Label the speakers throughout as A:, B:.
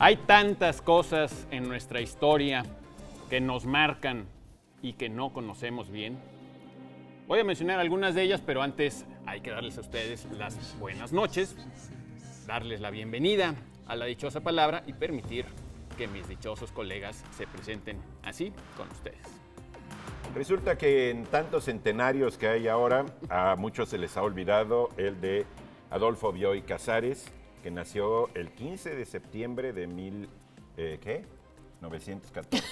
A: Hay tantas cosas en nuestra historia que nos marcan y que no conocemos bien. Voy a mencionar algunas de ellas, pero antes hay que darles a ustedes las buenas noches, darles la bienvenida a la dichosa palabra y permitir que mis dichosos colegas se presenten así con ustedes.
B: Resulta que en tantos centenarios que hay ahora, a muchos se les ha olvidado el de Adolfo Bioy Casares, que nació el 15 de septiembre de 1914.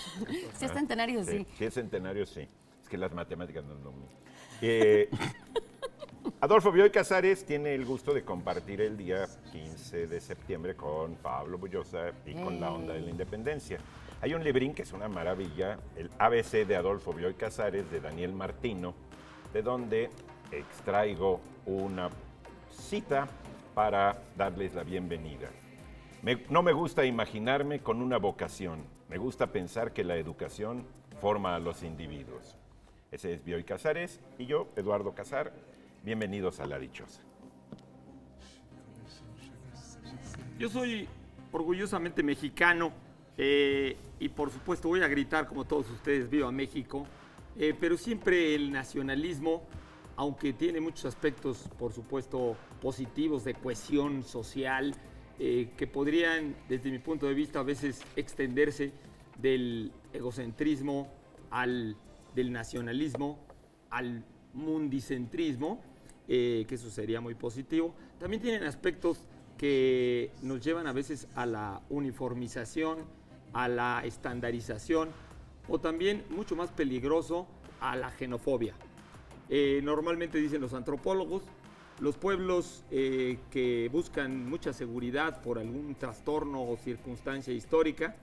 C: Si es centenario, sí.
B: Si es centenario, sí. Es que las matemáticas no es lo mismo. Adolfo Bioy Casares tiene el gusto de compartir el día 15 de septiembre con Pablo Bullosa y con la onda de la independencia. Hay un librín que es una maravilla, el ABC de Adolfo Bioy Casares, de Daniel Martino, de donde extraigo una cita para darles la bienvenida. No me gusta imaginarme con una vocación, me gusta pensar que la educación forma a los individuos. Ese es Bioy Casares y yo, Eduardo Casar. Bienvenidos a La Dichosa.
D: Yo soy orgullosamente mexicano y por supuesto voy a gritar como todos ustedes, ¡Viva México! Pero siempre el nacionalismo, aunque tiene muchos aspectos por supuesto positivos de cohesión social, que podrían desde mi punto de vista a veces extenderse del egocentrismo del nacionalismo al mundicentrismo, que eso sería muy positivo. También tienen aspectos que nos llevan a veces a la uniformización, a la estandarización o también, mucho más peligroso, a la xenofobia. Normalmente dicen los antropólogos, los pueblos que buscan mucha seguridad por algún trastorno o circunstancia histórica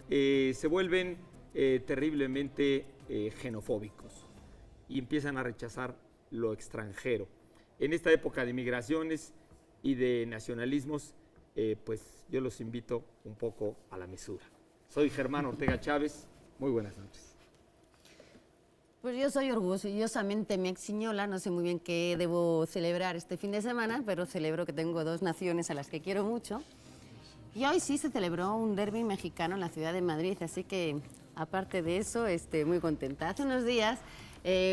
D: se vuelven terriblemente xenofóbicos y empiezan a rechazar lo extranjero. En esta época de migraciones y de nacionalismos, pues yo los invito un poco a la mesura. Soy Germán Ortega Chávez, muy buenas noches.
C: Pues yo soy orgullosamente mexiñola, no sé muy bien qué debo celebrar este fin de semana, pero celebro que tengo dos naciones a las que quiero mucho. Y hoy sí se celebró un derbi mexicano en la ciudad de Madrid, así que aparte de eso, muy contenta. Hace unos días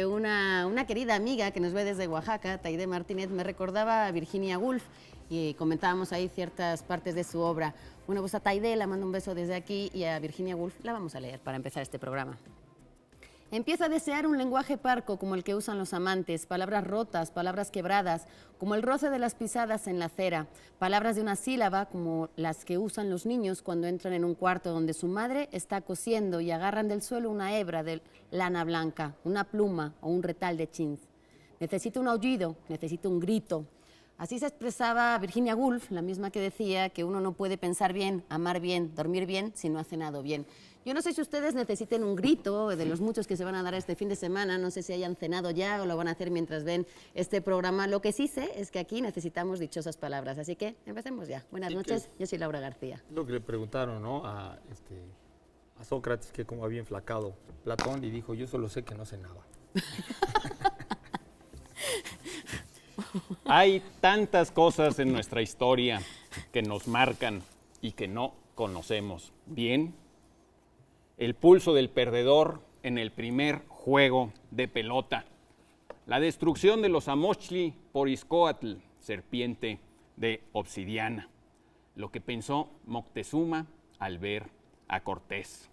C: una querida amiga que nos ve desde Oaxaca, Taide Martínez, me recordaba a Virginia Woolf y comentábamos ahí ciertas partes de su obra. Bueno, pues a Taide la mando un beso desde aquí y a Virginia Woolf la vamos a leer para empezar este programa. Empieza a desear un lenguaje parco como el que usan los amantes, palabras rotas, palabras quebradas, como el roce de las pisadas en la acera, palabras de una sílaba como las que usan los niños cuando entran en un cuarto donde su madre está cosiendo y agarran del suelo una hebra de lana blanca, una pluma o un retal de chintz. Necesito un aullido, necesito un grito. Así se expresaba Virginia Woolf, la misma que decía que uno no puede pensar bien, amar bien, dormir bien si no ha cenado bien. Yo no sé si ustedes necesiten un grito de los muchos que se van a dar este fin de semana, no sé si hayan cenado ya o lo van a hacer mientras ven este programa. Lo que sí sé es que aquí necesitamos dichosas palabras, así que empecemos ya. Buenas noches, yo soy Laura García.
D: Lo que le preguntaron, ¿no?, a Sócrates, que cómo había enflacado Platón, y dijo, yo solo sé que no cenaba.
A: Hay tantas cosas en nuestra historia que nos marcan y que no conocemos bien. El pulso del perdedor en el primer juego de pelota. La destrucción de los Amochtli por Izcóatl, serpiente de obsidiana. Lo que pensó Moctezuma al ver a Cortés.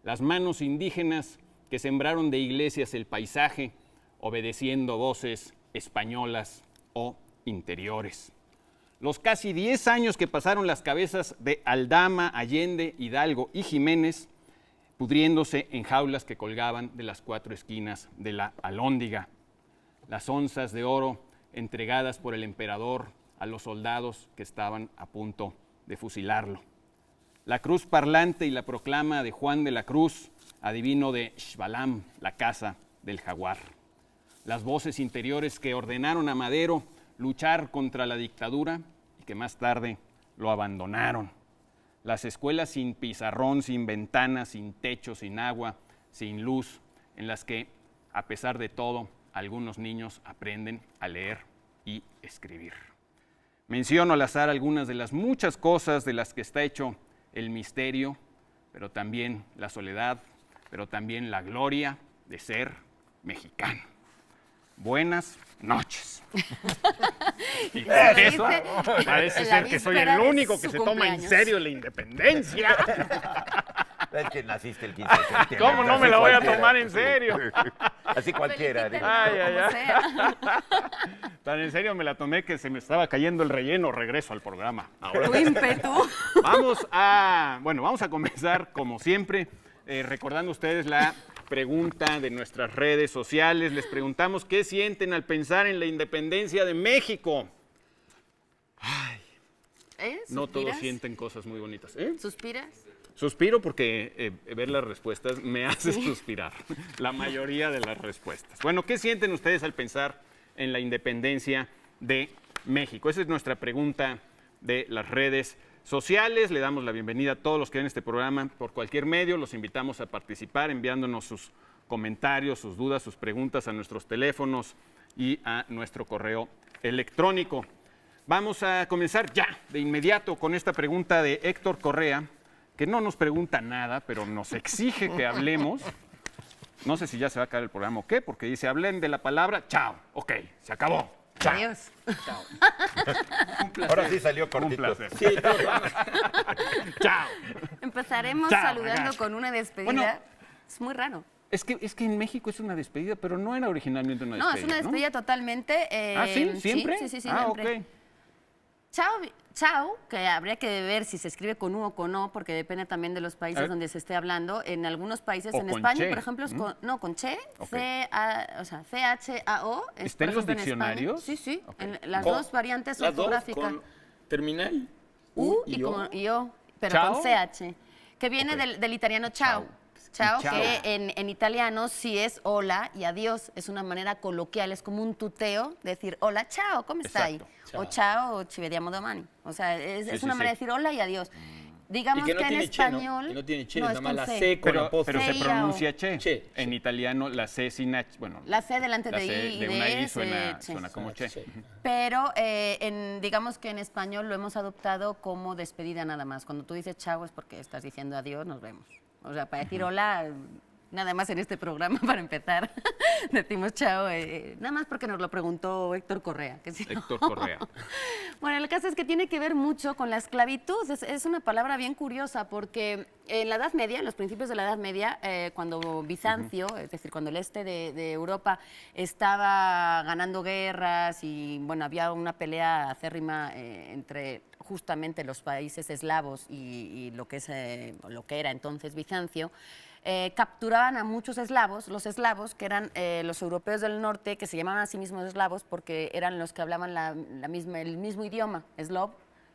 A: Las manos indígenas que sembraron de iglesias el paisaje, obedeciendo voces españolas o interiores. Los casi 10 años que pasaron las cabezas de Aldama, Allende, Hidalgo y Jiménez, pudriéndose en jaulas que colgaban de las 4 esquinas de la Alhóndiga. Las onzas de oro entregadas por el emperador a los soldados que estaban a punto de fusilarlo. La cruz parlante y la proclama de Juan de la Cruz, adivino de Xbalam, la casa del jaguar. Las voces interiores que ordenaron a Madero luchar contra la dictadura y que más tarde lo abandonaron. Las escuelas sin pizarrón, sin ventanas, sin techo, sin agua, sin luz, en las que, a pesar de todo, algunos niños aprenden a leer y escribir. Menciono al azar algunas de las muchas cosas de las que está hecho el misterio, pero también la soledad, pero también la gloria de ser mexicano. Buenas noches. Y por eso parece ser que soy el único que se toma en serio la independencia.
B: Es que naciste el 15 de septiembre.
A: ¿Cómo no me la voy a tomar en serio?
B: Así cualquiera.
C: Felicítenlo,
A: Ay,
C: como sea.
A: Tan en serio me la tomé que se me estaba cayendo el relleno. Regreso al programa. Ahora
C: Tu ímpetu.
A: vamos a comenzar como siempre, recordando ustedes la pregunta de nuestras redes sociales. Les preguntamos qué sienten al pensar en la independencia de México. No todos
C: ¿Suspiras?
A: sienten cosas muy bonitas. ¿Eh?
C: ¿Suspiras?
A: Suspiro porque ver las respuestas me hace suspirar, la mayoría de las respuestas. Bueno, ¿qué sienten ustedes al pensar en la independencia de México? Esa es nuestra pregunta de las redes sociales. Le damos la bienvenida a todos los que ven este programa por cualquier medio. Los invitamos a participar enviándonos sus comentarios, sus dudas, sus preguntas a nuestros teléfonos y a nuestro correo electrónico. Vamos a comenzar ya, de inmediato, con esta pregunta de Héctor Correa, que no nos pregunta nada, pero nos exige que hablemos. No sé si ya se va a acabar el programa o qué, porque dice, hablen de la palabra chao. Ok, se acabó. Chao.
C: Adiós.
A: Chao.
B: Ahora sí salió
A: Un
B: cortito.
A: placer.
D: Sí,
A: Chao.
C: Empezaremos
A: Chao,
C: saludando
A: ragazzi.
C: con una despedida.
A: Bueno,
C: es muy raro.
A: Es que en México es una despedida, pero no era originalmente una
C: No,
A: despedida.
C: es una despedida totalmente.
A: ¿Ah, sí? ¿Siempre?
C: Sí,
A: Ah,
C: siempre.
A: ok.
C: Chao, que habría que ver si se escribe con U o con O, porque depende también de los países donde se esté hablando. En algunos países,
A: O
C: en
A: con
C: España,
A: che.
C: por ejemplo, es con che,
A: Ok.
C: C-H-A-O. es,
A: ¿Está en
C: por
A: los
C: ejemplo, España.
A: diccionarios?
C: Sí, sí,
A: Ok.
C: en las
D: Con-
C: dos variantes
D: las dos
C: ortográficas.
D: con terminal
C: U
D: y O.
C: y O, pero
A: Chao.
C: con CH, que viene
A: Ok.
C: del italiano chao.
A: Chao.
C: Chao,
A: Chao.
C: que en italiano sí es hola y adiós. Es una manera coloquial, es como un tuteo, decir hola, chao, ¿cómo stai?
A: Exacto.
C: O chao, o ci vediamo domani. O sea, es
A: Sí, sí,
C: una manera
A: sí.
C: de decir hola y adiós. Digamos
D: Y que no
C: en
D: tiene che, ¿no?
C: español.
D: Que no tiene che,
C: no,
D: nada
C: es
D: más
C: con
D: la
C: C.
D: C con
A: Pero
D: apóstrofe.
A: se
C: C y A O.
A: pronuncia che.
D: Che,
A: En
D: sí.
A: italiano la C sin H, bueno.
C: La C delante
A: la
C: de
A: C
C: I y
A: de
C: de
A: una I
C: E,
A: suena
C: che.
A: como che.
D: Che.
C: Pero digamos que en español lo hemos adoptado como despedida nada más. Cuando tú dices chao es porque estás diciendo adiós, nos vemos. O sea, para decir hola, nada más en este programa, para empezar, decimos chao, nada más porque nos lo preguntó Héctor Correa. Que si no-
A: Héctor Correa.
C: Bueno, el caso es que tiene que ver mucho con la esclavitud. Es una palabra bien curiosa porque en la Edad Media, en los principios de la Edad Media, cuando Bizancio, es decir, cuando el este de Europa estaba ganando guerras y bueno, había una pelea acérrima entre justamente los países eslavos y lo que era entonces Bizancio, capturaban a muchos eslavos, los eslavos, que eran los europeos del norte, que se llamaban a sí mismos eslavos porque eran los que hablaban el mismo idioma, eslov.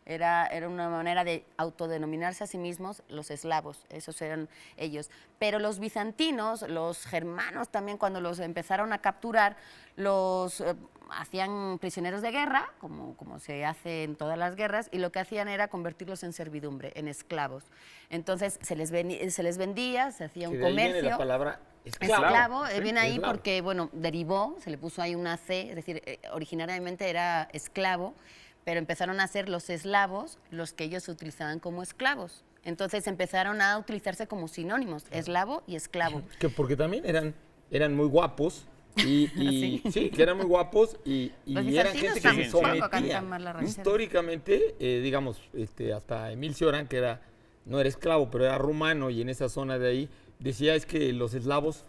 C: Era una manera de autodenominarse a sí mismos los eslavos, esos eran ellos. Pero los bizantinos, los germanos también, cuando los empezaron a capturar, los hacían prisioneros de guerra, como se hace en todas las guerras, y lo que hacían era convertirlos en servidumbre, en esclavos. Entonces se les vendía, se hacía un
D: Que de ahí viene
C: comercio.
D: la palabra esclavo.
C: Esclavo,
A: sí,
C: viene ahí
D: esclavo.
C: porque, bueno, derivó, se le puso ahí una C, es decir, originariamente era esclavo, pero empezaron a ser los eslavos los que ellos utilizaban como esclavos. Entonces empezaron a utilizarse como sinónimos, eslavo y esclavo.
D: Que porque también eran muy guapos y sí, que eran muy guapos y
C: Los
D: eran
C: bizantinos
D: gente que se
C: tampoco
D: sometía.
C: cantan mal la reserva.
D: Históricamente, digamos, hasta Emil Cioran, que no era esclavo, pero era rumano y en esa zona de ahí, decía es que los eslavos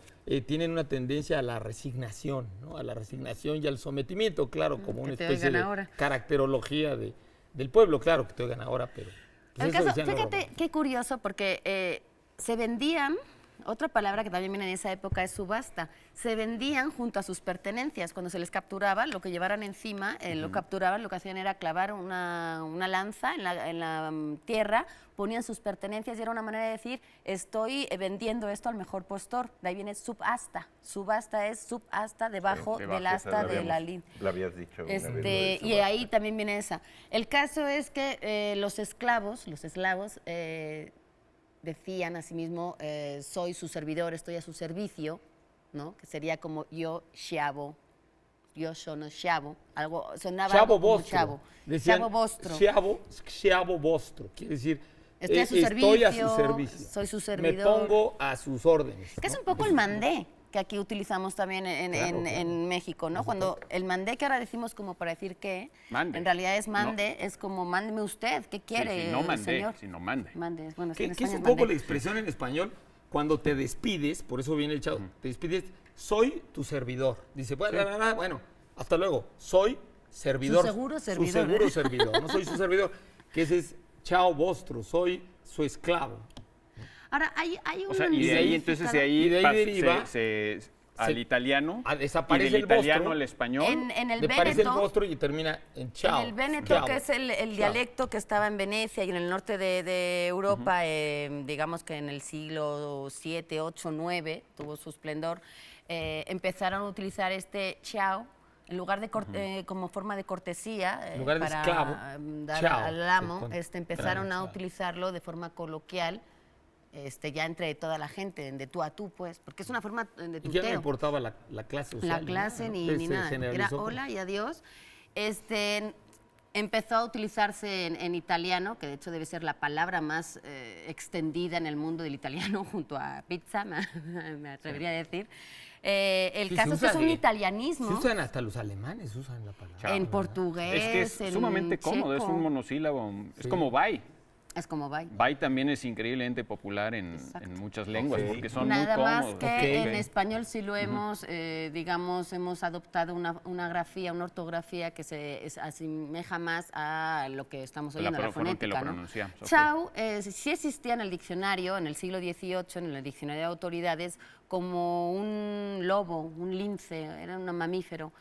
D: tienen una tendencia a la resignación, ¿no? A la resignación y al sometimiento, claro, como una
C: que te
D: especie
C: oigan
D: de
C: ahora.
D: caracterología del pueblo, claro, que te oigan ahora, pero... pues
C: El
D: eso
C: caso,
D: decían los
C: fíjate
D: romanos.
C: qué curioso, porque se vendían, otra palabra que también viene en esa época es subasta, se vendían junto a sus pertenencias. Cuando se les capturaba, lo que llevaran encima, lo capturaban, lo que hacían era clavar una lanza en la tierra, ponían sus pertenencias y era una manera de decir, estoy vendiendo esto al mejor postor. De ahí viene subasta. Subasta es subasta debajo del asta de la línea.
B: Lo habías dicho. una vez, lo de
C: Y
B: subasta.
C: ahí también viene esa. El caso es que los esclavos, decían a sí mismo, soy su servidor, estoy a su servicio, ¿no? Que sería como yo schiavo, yo sono schiavo, algo sonaba
D: Chavo
C: como
D: vostro.
C: chavo.
D: Decían,
C: Chavo vostro.
D: Chavo vostro. Quiere decir,
C: Estoy a su servicio.
D: Estoy a su servicio.
C: Soy su
D: Me
C: servidor.
D: pongo a sus órdenes.
C: Que es
D: ¿no?
C: un poco el mandé que aquí utilizamos también en México, ¿no? Cuando el mandé que ahora decimos como para decir qué,
A: Mande.
C: en realidad es mande, es como mándeme usted, ¿qué quiere,
A: si no mandé,
C: señor?
A: si no mande.
C: Mande, bueno, es que en
D: Que es
C: España
D: un poco
C: mandé.
D: la expresión en español cuando te despides, por eso viene el chavo, te despides, soy tu servidor. Dice, bueno, hasta luego, soy servidor.
C: Su seguro
D: Su
C: servidor,
D: seguro
C: ¿eh?
D: servidor, no soy su servidor, que ese es chao vostro, soy su esclavo.
C: Ahora, hay un
A: O sea, y de ahí, entonces, de ahí,
D: Y de ahí
A: pas-
D: deriva-
A: al italiano,
D: desaparece
A: y del
D: el vostro.
A: italiano al español.
C: en el
D: Le parece el
C: Véneto,
D: vostro y termina en chao.
C: en el Véneto,
D: esclavo.
C: que es el dialecto que estaba en Venecia y en el norte de Europa, digamos que en el siglo VII, VIII, IX, tuvo su esplendor, empezaron a utilizar este chao en lugar de como forma de cortesía
D: En lugar de
C: para
D: esclavo,
C: dar
D: chao,
C: al amo,
D: se pone.
C: empezaron a
D: Chao.
C: utilizarlo de forma coloquial, ya entre toda la gente, de tú a tú, pues, porque es una forma de
D: Y ya no
C: tuteo.
D: importaba la clase social.
C: La clase
D: ¿no?
C: ni
D: Entonces, se
C: nada. Era
D: generalizó.
C: hola y adiós. Empezó a utilizarse en italiano, que de hecho debe ser la palabra más extendida en el mundo del italiano, junto a pizza, me atrevería a decir. El
D: Sí,
C: caso
D: se
C: es que es
D: usa
C: un
D: de-
C: italianismo.
D: Se usan hasta los alemanes, usan la palabra.
C: En
D: ¿verdad?
C: portugués,
A: Es que es
C: en
A: sumamente cómodo, es
C: checo.
A: un monosílabo. Es
D: Sí.
A: como bye.
C: Es como bye.
A: Bye también es increíblemente popular en muchas lenguas,
B: Ok.
A: porque son
C: Nada
A: muy
C: más
A: cómodos.
C: que
D: Ok.
C: en español sí lo hemos, digamos, hemos adoptado una grafía, una ortografía que se asemeja más a lo que estamos
A: La
C: oyendo, a la
A: forma en que lo
C: fonética, ¿no?
A: pronunciamos, ok.
C: Chao sí existía en el diccionario, en el siglo XVIII, en el diccionario de autoridades, como un lobo, un lince, era un mamífero.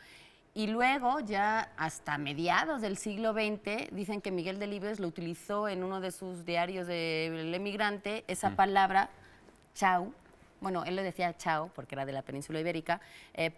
C: Y luego, ya hasta mediados del siglo XX, dicen que Miguel Delibes lo utilizó en uno de sus diarios del emigrante, esa palabra, chau, bueno, él le decía chao, porque era de la península ibérica,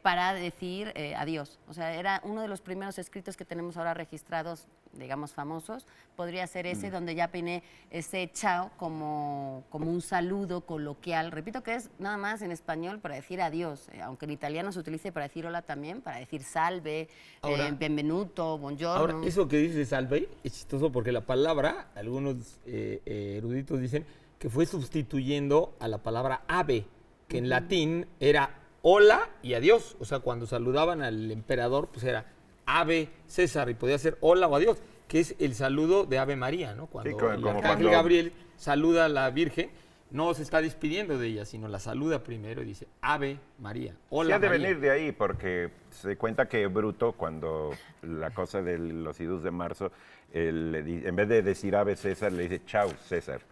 C: para decir adiós. O sea, era uno de los primeros escritos que tenemos ahora registrados, digamos, famosos. Podría ser ese, donde ya peiné ese chao como un saludo coloquial. Repito que es nada más en español para decir adiós, aunque en italiano se utilice para decir hola también, para decir salve,
D: Ahora-
C: benvenuto, buongiorno.
D: Ahora, eso que dice salve es chistoso porque la palabra, algunos eruditos dicen que fue sustituyendo a la palabra ave, que en latín era hola y adiós. O sea, cuando saludaban al emperador, pues era ave César y podía ser hola o adiós, que es el saludo de Ave María, ¿no? Cuando
B: como
D: el arcángel
B: cuando-
D: Gabriel saluda a la Virgen, no se está despidiendo de ella, sino la saluda primero y dice Ave María,
B: Sí,
D: hola
B: ha de
D: María.
B: venir de ahí, porque se cuenta que Bruto, cuando la cosa de los idus de marzo, en vez de decir ave César, le dice chau César.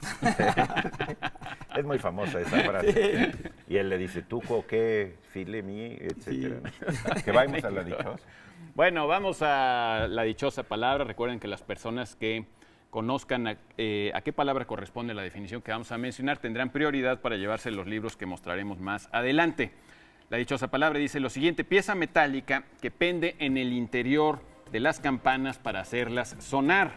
B: Es muy famosa esa frase. Y él le dice, tú, qué, file mí, etcétera. Que vayamos a la dichosa.
A: Bueno, vamos a la dichosa palabra. Recuerden que las personas que conozcan a qué palabra corresponde la definición que vamos a mencionar tendrán prioridad para llevarse los libros que mostraremos más adelante. La dichosa palabra dice lo siguiente: pieza metálica que pende en el interior de las campanas para hacerlas sonar.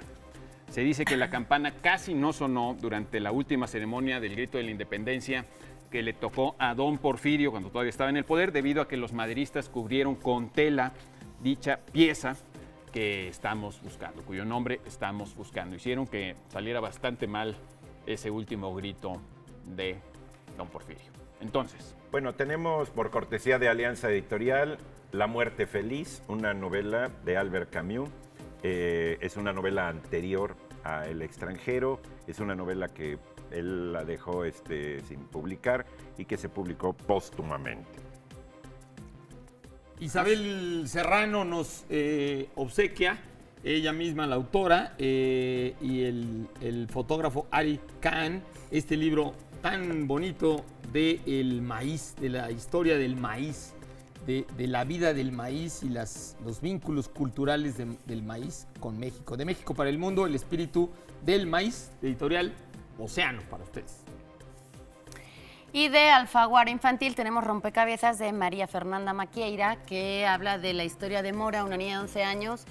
A: Se dice que la campana casi no sonó durante la última ceremonia del Grito de la Independencia que le tocó a don Porfirio cuando todavía estaba en el poder, debido a que los maderistas cubrieron con tela dicha pieza que estamos buscando, cuyo nombre estamos buscando. Hicieron que saliera bastante mal ese último grito de don Porfirio. Entonces,
B: Bueno, tenemos por cortesía de Alianza Editorial La Muerte Feliz, una novela de Albert Camus. Es una novela anterior a El extranjero, es una novela que él la dejó sin publicar y que se publicó póstumamente.
D: Isabel Serrano nos obsequia, ella misma la autora, y el fotógrafo Ari Kahn, este libro tan bonito del maíz, de la historia del maíz, de la vida del maíz y los vínculos culturales del maíz con México. De México para el mundo, el espíritu del maíz, de editorial Océano para ustedes.
C: Y de Alfaguara Infantil tenemos Rompecabezas de María Fernanda Maquieira, que habla de la historia de Mora, una niña de 11 años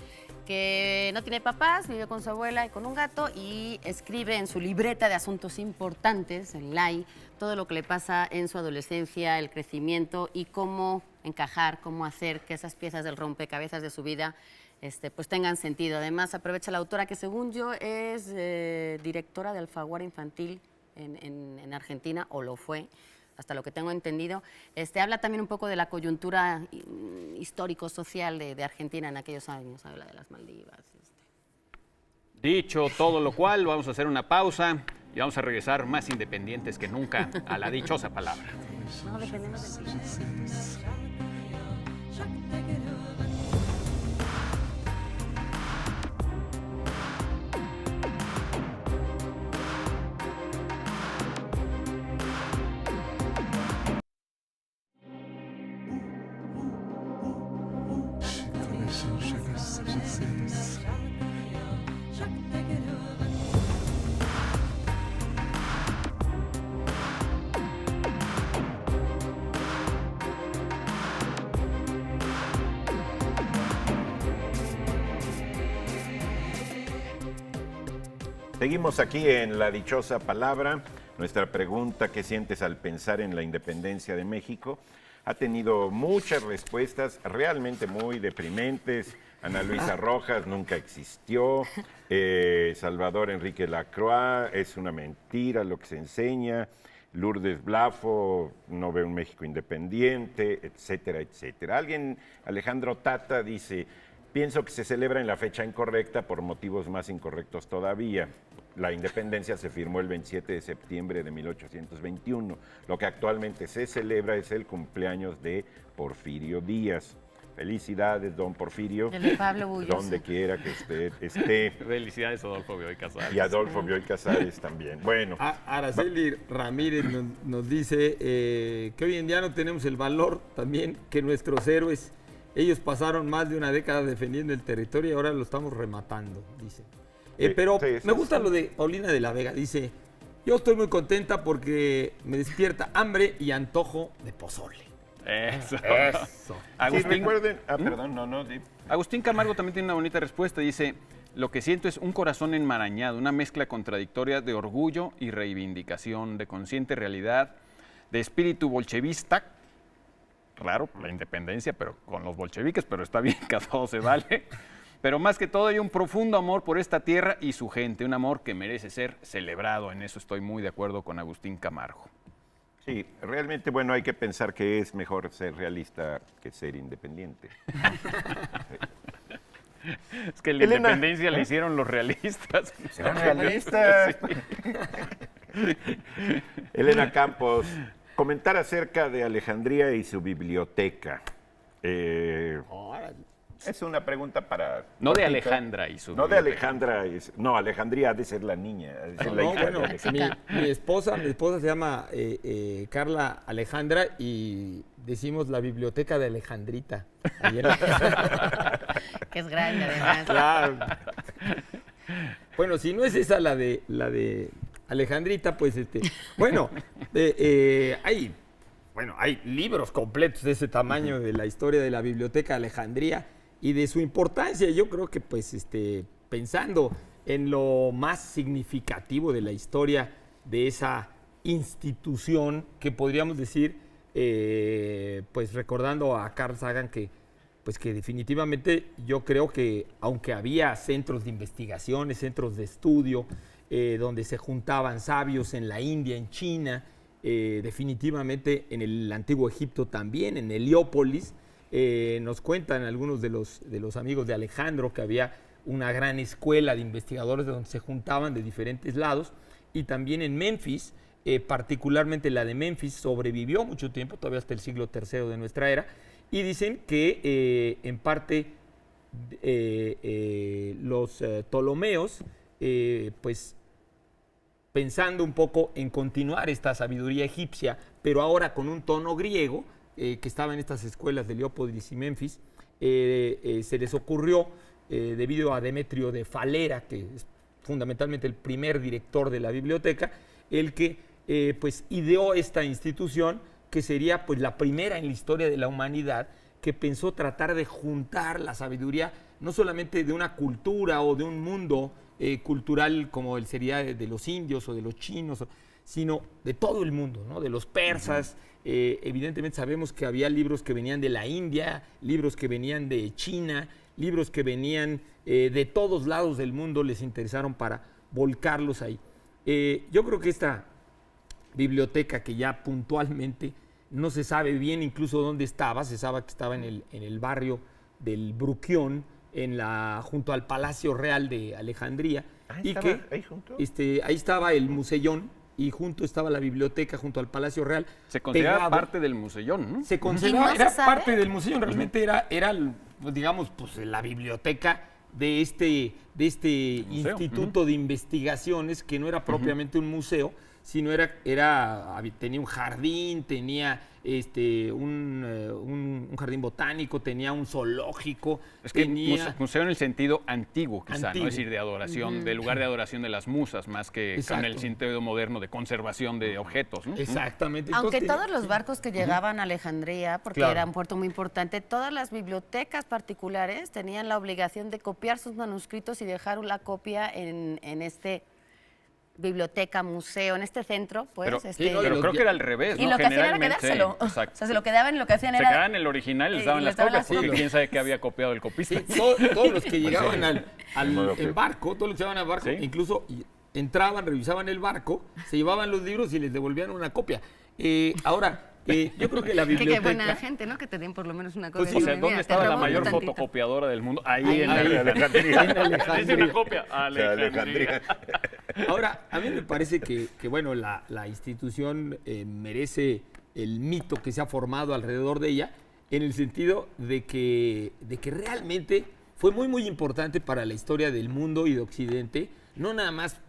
C: que no tiene papás, vive con su abuela y con un gato, y escribe en su libreta de asuntos importantes, en LAI, todo lo que le pasa en su adolescencia, el crecimiento y cómo encajar, cómo hacer que esas piezas del rompecabezas de su vida pues tengan sentido. Además, aprovecha la autora que, según yo, es directora de Alfaguara Infantil en Argentina, o lo fue, hasta lo que tengo entendido. Habla también un poco de la coyuntura histórico-social de Argentina en aquellos años, habla de las Maldivas.
A: Dicho todo lo cual, vamos a hacer una pausa y vamos a regresar más independientes que nunca a la dichosa palabra.
C: No, dependemos de ti.
B: Seguimos aquí en La Dichosa Palabra. Nuestra pregunta, ¿qué sientes al pensar en la independencia de México? Ha tenido muchas respuestas realmente muy deprimentes. Ana Luisa Rojas, nunca existió. Salvador Enrique Lacroix, es una mentira lo que se enseña. Lourdes Blafo, no ve un México independiente, etcétera, etcétera. Alejandro Tata dice, pienso que se celebra en la fecha incorrecta por motivos más incorrectos todavía. La independencia se firmó el 27 de septiembre de 1821. Lo que actualmente se celebra es el cumpleaños de Porfirio Díaz. Felicidades, don Porfirio.
C: El de Pablo Bullosa.
B: Donde quiera que usted esté.
A: Felicidades, Adolfo Bioy Casares.
B: Y Adolfo Bioy Casares también. Bueno.
D: Araceli Ramírez nos dice que hoy en día no tenemos el valor también que nuestros héroes, ellos pasaron más de una década defendiendo el territorio y ahora lo estamos rematando, dice. Pero me gusta lo de Paulina de la Vega, dice, yo estoy muy contenta porque me despierta hambre y antojo de pozole.
A: Eso.
B: Agustín, sí, recuerden. Perdón, sí.
A: Agustín Camargo también tiene una bonita respuesta. Dice: lo que siento es un corazón enmarañado, una mezcla contradictoria de orgullo y reivindicación, de consciente realidad, de espíritu bolchevista. Claro, la independencia, pero con los bolcheviques, pero está bien que a todo se vale. Pero más que todo hay un profundo amor por esta tierra y su gente, un amor que merece ser celebrado. En eso estoy muy de acuerdo con Agustín Camargo.
B: Sí, realmente, bueno, hay que pensar que es mejor ser realista que ser independiente.
A: Es que la independencia la hicieron los realistas.
B: ¿Serán realistas? Sí. Elena Campos, comentar acerca de Alejandría y su biblioteca. Es una pregunta para...
A: No de Alejandra y su
B: No de Alejandra. No, Alejandría ha de ser la niña.
D: Mi esposa se llama Carla Alejandra y decimos la biblioteca de Alejandrita.
C: Que es grande, además.
D: Claro. Bueno, si no es esa la de Alejandrita, pues hay libros completos de ese tamaño de la historia de la biblioteca de Alejandría y de su importancia. Yo creo que pensando en lo más significativo de la historia de esa institución, que podríamos decir, recordando a Carl Sagan, que definitivamente yo creo que aunque había centros de investigaciones, centros de estudio, donde se juntaban sabios en la India, en China, definitivamente en el antiguo Egipto también, en Heliópolis, nos cuentan algunos de los amigos de Alejandro que había una gran escuela de investigadores donde se juntaban de diferentes lados, y también en Memphis, particularmente la de Memphis, sobrevivió mucho tiempo, todavía hasta el siglo III de nuestra era, y dicen que en parte los Ptolomeos, pensando un poco en continuar esta sabiduría egipcia, pero ahora con un tono griego, que estaba en estas escuelas de Heliópolis y Memphis, se les ocurrió, debido a Demetrio de Falera, que es fundamentalmente el primer director de la biblioteca, el que ideó esta institución, que sería la primera en la historia de la humanidad, que pensó tratar de juntar la sabiduría no solamente de una cultura o de un mundo cultural como sería de los indios o de los chinos, sino de todo el mundo, ¿no? De los persas. Evidentemente sabemos que había libros que venían de la India, libros que venían de China, libros que venían de todos lados del mundo, les interesaron para volcarlos ahí. Yo creo que esta biblioteca, que ya puntualmente no se sabe bien incluso dónde estaba, se sabe que estaba en el barrio del Bruquión, junto al Palacio Real de Alejandría, y que
B: ahí junto.
D: ahí estaba el museyón y junto estaba la biblioteca, junto al Palacio Real.
A: Se considera
D: pegado.
A: parte del museyón, ¿no?
D: Se consideraba,
C: ¿Y no se
D: era
C: sabe?
D: parte del museo, realmente era pues, digamos, pues, la biblioteca de este
A: Museo.
D: instituto de investigaciones, que no era propiamente un museo, sino tenía un jardín, tenía un jardín botánico, tenía un zoológico,
A: Es que
D: tenía...
A: museo en el sentido antiguo, quizá,
D: Antiguo.
A: ¿no? Es decir, de adoración, del lugar de adoración de las musas, más que
D: Exacto.
A: con el sentido moderno de conservación de objetos, ¿no?
D: Exactamente.
C: Aunque
D: Entonces,
C: todos los barcos que llegaban a Alejandría, porque
D: Claro.
C: era un puerto muy importante, todas las bibliotecas particulares tenían la obligación de copiar sus manuscritos y dejar la copia en este biblioteca, museo, en este centro, pues.
A: Pero,
C: este,
D: sí, no,
A: pero creo que era al revés,
C: y
A: ¿no?
C: lo que hacían era
A: Generalmente,
C: quedárselo.
A: exacto.
C: O sea, se lo quedaban y lo que hacían
A: Se
C: era...
A: quedaban en el original y les daban
C: y
A: las
C: les daban
A: copias,
C: las
A: porque
C: copias.
A: quién sabe qué había copiado el copista.
D: Sí, todos los que llegaban
B: modo
D: en
B: que-
D: barco, todos los que llegaban al barco,
A: Sí.
D: incluso entraban, revisaban el barco, se llevaban los libros y les devolvían una copia. Ahora, yo creo que la
C: Qué
D: biblioteca...
C: buena gente, ¿no? Que te den por lo menos una copia.
D: Pues
A: O
D: sí,
A: sea,
C: Mira,
A: ¿dónde
C: te
A: estaba la
C: robo
A: mayor
C: tantito.
A: fotocopiadora del mundo? Ahí
C: Ahí.
A: en
D: Ahí.
B: Alejandría.
D: En Alejandría.
A: Dice una copia.
B: Alejandría.
D: Ahora, a mí me parece que bueno, la institución merece el mito que se ha formado alrededor de ella, en el sentido de que realmente fue muy, muy importante para la historia del mundo y de Occidente. No nada más,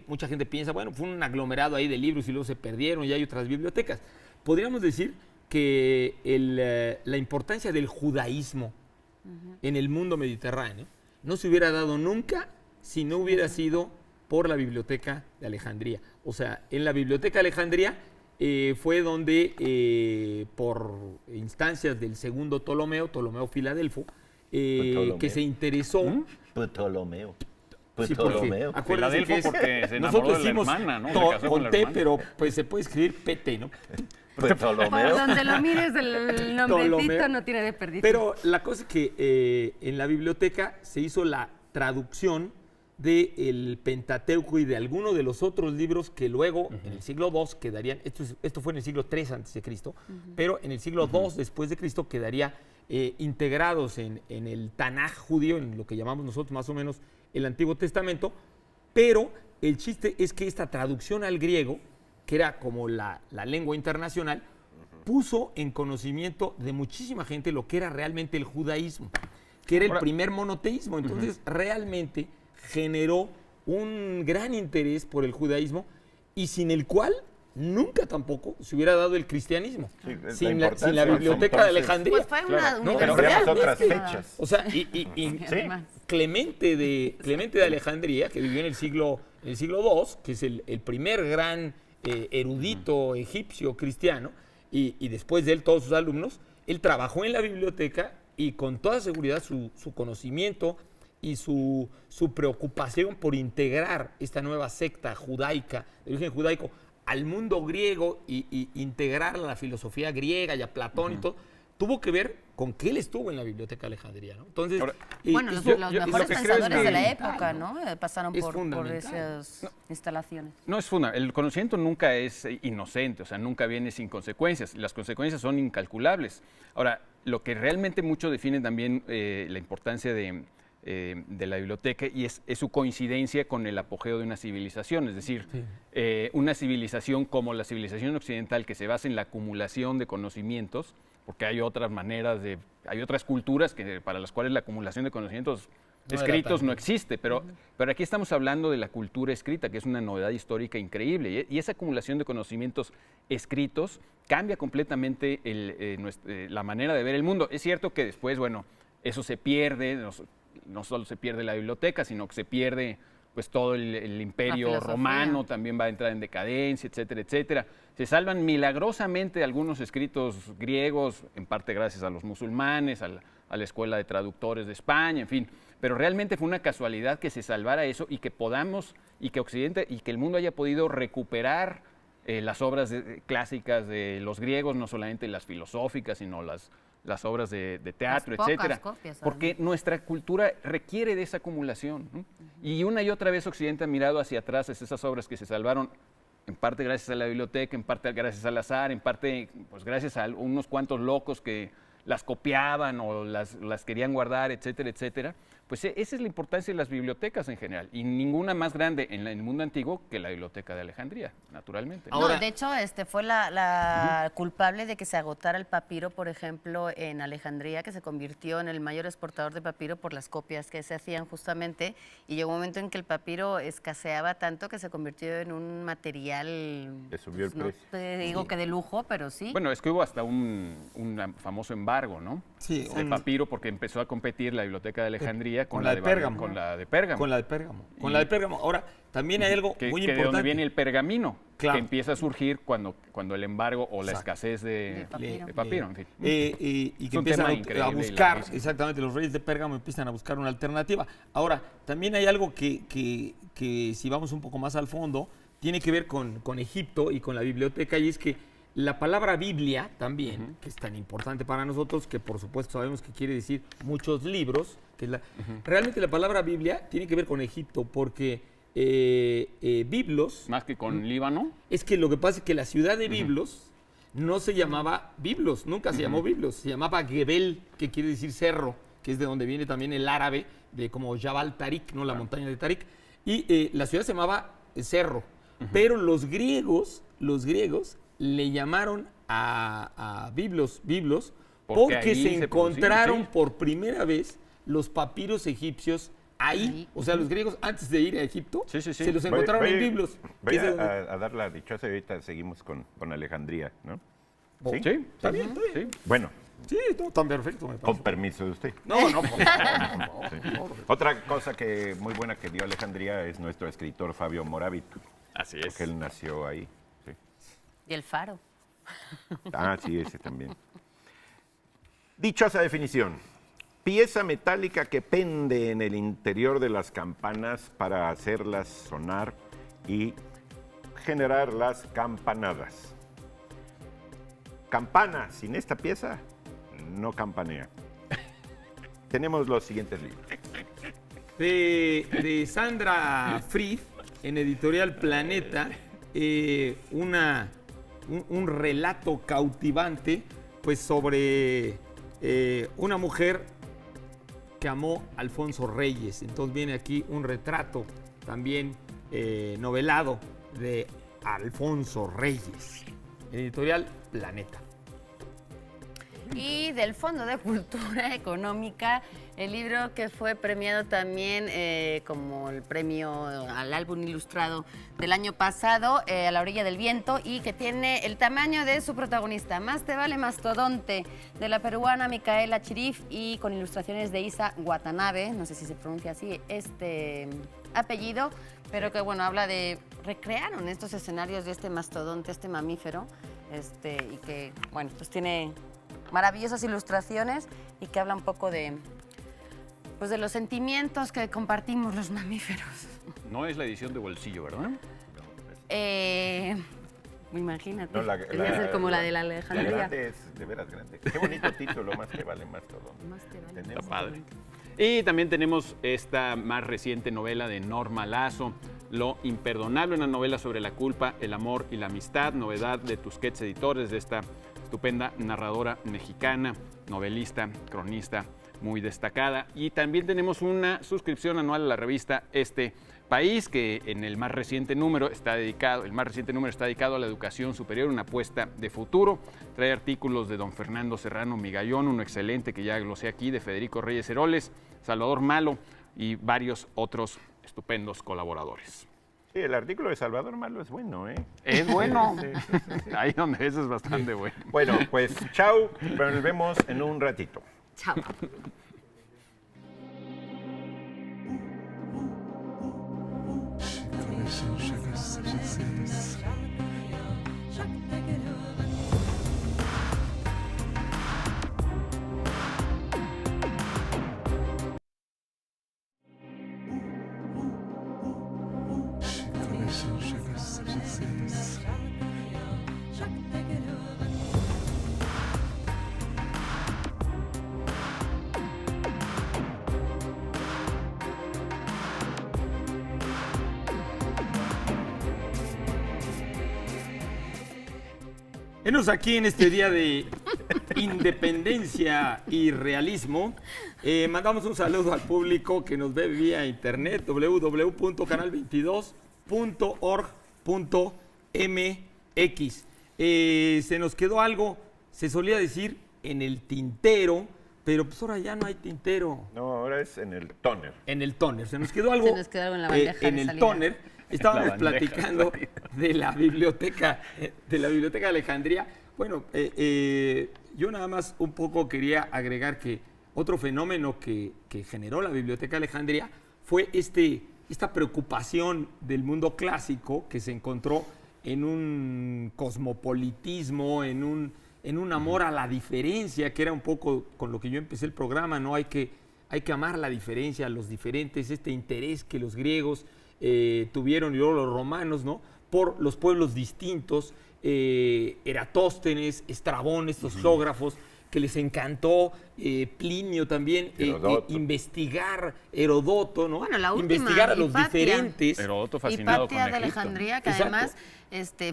D: mucha gente piensa, bueno, fue un aglomerado ahí de libros y luego se perdieron y hay otras bibliotecas. Podríamos decir que la importancia del judaísmo en el mundo mediterráneo no se hubiera dado nunca si no hubiera sido por la Biblioteca de Alejandría. O sea, en la Biblioteca de Alejandría fue donde, por instancias del segundo Ptolomeo Filadelfo,
B: Ptolomeo.
D: que se interesó...
B: Ptolomeo.
D: Sí, porque
B: Ptolomeo.
D: acuérdense
A: Filadelfo
D: que
A: porque se enamoró
D: nosotros
A: de la
D: decimos
A: hermana, ¿no? Se casó con
D: con
A: la
D: T,
A: hermana.
D: pero pues se puede escribir PT, ¿no?
C: Por
B: Ptolomeo.
C: donde lo mires, el nombrecito
D: Ptolomeo.
C: no tiene desperdicio.
D: Pero la cosa es que en la biblioteca se hizo la traducción del Pentateuco y de algunos de los otros libros que luego, en el siglo II, quedarían, esto fue en el siglo III antes de Cristo, pero en el siglo II después de Cristo quedaría integrados en el Tanaj judío, en lo que llamamos nosotros más o menos el Antiguo Testamento, pero el chiste es que esta traducción al griego, que era como la lengua internacional, puso en conocimiento de muchísima gente lo que era realmente el judaísmo, que era el
A: Ahora-
D: primer monoteísmo. Entonces, realmente generó un gran interés por el judaísmo y sin el cual nunca tampoco se hubiera dado el cristianismo.
B: Sí, la
D: sin la
B: importancia,
D: biblioteca de
B: entonces.
D: Alejandría.
C: Pues fue una
A: Claro.
B: No,
C: universidad.
B: tendríamos
C: más
B: otras
C: que nada.
B: fechas.
D: O sea,
C: Además.
D: Clemente de Alejandría, que vivió en el siglo II, que es el primer gran erudito egipcio cristiano, y después de él todos sus alumnos, él trabajó en la biblioteca y con toda seguridad su conocimiento y su preocupación por integrar esta nueva secta judaica, de origen judaico, al mundo griego y integrar la filosofía griega y a Platón y todo, tuvo que ver con que él estuvo en la Biblioteca de Alejandría, ¿no? Entonces,
A: Ahora,
C: Bueno, los
A: yo-
C: mejores
A: lo que creo es
C: pensadores
A: que-
C: de la época, ¿no? Pasaron
D: Es
C: por
D: fundamental.
C: esas instalaciones.
A: No es fundamental. El conocimiento nunca es inocente, o sea, nunca viene sin consecuencias. Las consecuencias son incalculables. Ahora, lo que realmente mucho define también la importancia de la biblioteca y es su coincidencia con el apogeo de una civilización, es decir, una civilización como la civilización occidental que se basa en la acumulación de conocimientos, porque hay otras maneras hay otras culturas para las cuales la acumulación de conocimientos
D: No era
A: escritos
D: tan-
A: no existe, pero aquí estamos hablando de la cultura escrita, que es una novedad histórica increíble, y esa acumulación de conocimientos escritos cambia completamente la manera de ver el mundo. Es cierto que después, bueno, eso se pierde, no solo se pierde la biblioteca, sino que se pierde pues todo el imperio
C: filosofía.
A: romano, también va a entrar en decadencia, etcétera, etcétera. Se salvan milagrosamente algunos escritos griegos, en parte gracias a los musulmanes, a la Escuela de Traductores de España, en fin. Pero realmente fue una casualidad que se salvara eso y que podamos, y que Occidente, y que el mundo haya podido recuperar las obras clásicas de los griegos, no solamente las filosóficas, sino las obras de teatro,
C: Las pocas
A: etcétera.
C: copias,
A: Porque nuestra cultura requiere de esa acumulación, ¿no? Y una y otra vez Occidente ha mirado hacia atrás esas obras que se salvaron, en parte gracias a la biblioteca, en parte gracias al azar, en parte pues gracias a unos cuantos locos que las copiaban o las querían guardar, etcétera, etcétera. Pues esa es la importancia de las bibliotecas en general, y ninguna más grande en el mundo antiguo que la biblioteca de Alejandría, naturalmente.
D: Ahora-
C: No, de hecho, fue la culpable de que se agotara el papiro, por ejemplo, en Alejandría, que se convirtió en el mayor exportador de papiro por las copias que se hacían justamente, y llegó un momento en que el papiro escaseaba tanto que se convirtió en un material,
B: Le subió el
C: no
B: precio.
C: te digo que de lujo, pero sí.
A: Bueno, es que hubo hasta un famoso embargo, ¿no?
E: Sí,
A: De papiro, porque empezó a competir la biblioteca de Alejandría
E: con la de Pérgamo.
A: Con la de Pérgamo.
E: Con la de Pérgamo. Con
A: Y-
E: la de Pérgamo. Ahora, también hay algo
A: que
E: muy
A: de donde
E: importante.
A: viene el pergamino,
E: Claro.
A: que empieza a surgir cuando el embargo o la
E: Exacto.
A: escasez de papiro, en fin.
E: Y
A: Es
E: que
A: un
E: empiezan
A: tema
E: a
A: increíble y
E: buscar,
A: larguísimo.
E: exactamente, los reyes de Pérgamo empiezan a buscar una alternativa. Ahora, también hay algo que si vamos un poco más al fondo, tiene que ver con Egipto y con la biblioteca, y es que la palabra Biblia también, que es tan importante para nosotros, que por supuesto sabemos que quiere decir muchos libros, que es realmente la palabra Biblia tiene que ver con Egipto, porque Biblos,
A: Más que con Líbano.
E: es que lo que pasa es que la ciudad de Biblos no se llamaba Biblos, nunca se llamó Biblos, se llamaba Gebel, que quiere decir cerro, que es de donde viene también el árabe, de como Jabal Tarik, ¿no? La montaña de Tarik. Y la ciudad se llamaba Cerro. Pero los griegos le llamaron a Biblos
A: Porque
E: porque
A: ahí
E: se
A: se
E: encontraron
A: producían, sí.
E: por primera vez los papiros egipcios ahí.
C: Ahí.
E: O sea, los griegos antes de ir a Egipto
A: Sí, sí, sí.
E: se los
B: Voy-
E: encontraron
B: voy-
E: en Biblos. que
B: Voy
E: es de donde-
B: a dar la dichosa y ahorita seguimos con Alejandría, ¿no? ¿Sí?
A: Sí,
E: Está bien, está bien.
A: sí.
B: Bueno,
E: Sí, no, tan perfecto, me
B: con
E: parece.
B: permiso de usted.
E: No, no, por favor.
B: Sí. Otra cosa muy buena que dio Alejandría es nuestro escritor Fabio Moravito,
A: Así es.
B: que él nació ahí. Sí.
C: Y el faro.
B: Ah, sí, ese también. Dichosa definición. Pieza metálica que pende en el interior de las campanas para hacerlas sonar y generar las campanadas. Campana sin esta pieza no campanea. Tenemos los siguientes libros.
E: De Sandra Fried, en Editorial Planeta, un relato cautivante pues sobre una mujer que amó a Alfonso Reyes. Entonces viene aquí un retrato también novelado de Alfonso Reyes. Editorial Planeta.
C: Y del Fondo de Cultura Económica, el libro que fue premiado también como el premio al álbum ilustrado del año pasado, A la orilla del viento, y que tiene el tamaño de su protagonista, Más te vale mastodonte, de la peruana Micaela Chirif, y con ilustraciones de Isa Watanabe, no sé si se pronuncia así este apellido, pero que bueno, habla de, recrearon estos escenarios de este mastodonte, este mamífero, y que bueno, pues tiene maravillosas ilustraciones y que habla un poco de, pues de los sentimientos que compartimos los mamíferos.
A: No es la edición de bolsillo, ¿verdad?
C: Imagínate,
B: No,
C: debería ser como la de la
B: La
C: Alejandría.
B: grande es de veras grande. Qué bonito título, Más te vale más todo.
C: Más te vale.
B: Tenemos-
A: Está padre. Y también tenemos esta más reciente novela de Norma Lazo, Lo imperdonable, una novela sobre la culpa, el amor y la amistad, novedad de Tusquets Editores, de esta estupenda narradora mexicana, novelista, cronista muy destacada. Y también tenemos una suscripción anual a la revista Este País, que en el más reciente número está dedicado a la educación superior, una apuesta de futuro. Trae artículos de don Fernando Serrano Migallón, uno excelente que ya glosé aquí, de Federico Reyes Heroles, Salvador Malo y varios otros estupendos colaboradores.
B: Sí, el artículo de Salvador Malo es bueno, ¿eh?
A: Es bueno.
B: Sí, sí, sí, sí.
A: Ahí donde eso es bastante bueno.
B: Bueno, pues chao, volvemos en un ratito.
C: Chao.
E: Enos aquí en este día de independencia y realismo. Mandamos un saludo al público que nos ve vía internet, www.canal22.org.mx. Se nos quedó algo, se solía decir, en el tintero, pero pues ahora ya no hay tintero.
B: No, ahora es en el tóner.
E: En el tóner. Se nos quedó algo,
C: Se nos quedó algo en la bandeja
E: en
C: de
E: el
C: salida.
E: tóner. Estábamos
A: La bandeja
E: platicando
A: de
E: de la biblioteca de Alejandría. Bueno, yo nada más un poco quería agregar que otro fenómeno que generó la Biblioteca de Alejandría fue esta preocupación del mundo clásico que se encontró en un cosmopolitismo, en un amor a la diferencia, que era un poco con lo que yo empecé el programa, ¿no? Hay que amar la diferencia, a los diferentes, este interés que los griegos tuvieron y luego los romanos, ¿no? Por los pueblos distintos, Eratóstenes, Estrabón, estos geógrafos, que les encantó, Plinio también,
B: Herodoto.
E: investigar, Herodoto, ¿no?
C: Bueno, la última,
E: investigar a los
C: Hipatia.
E: diferentes.
A: Heródoto fascinado
C: Hipatia
A: con
C: de
A: Egipto.
C: Alejandría, que
E: Exacto.
C: además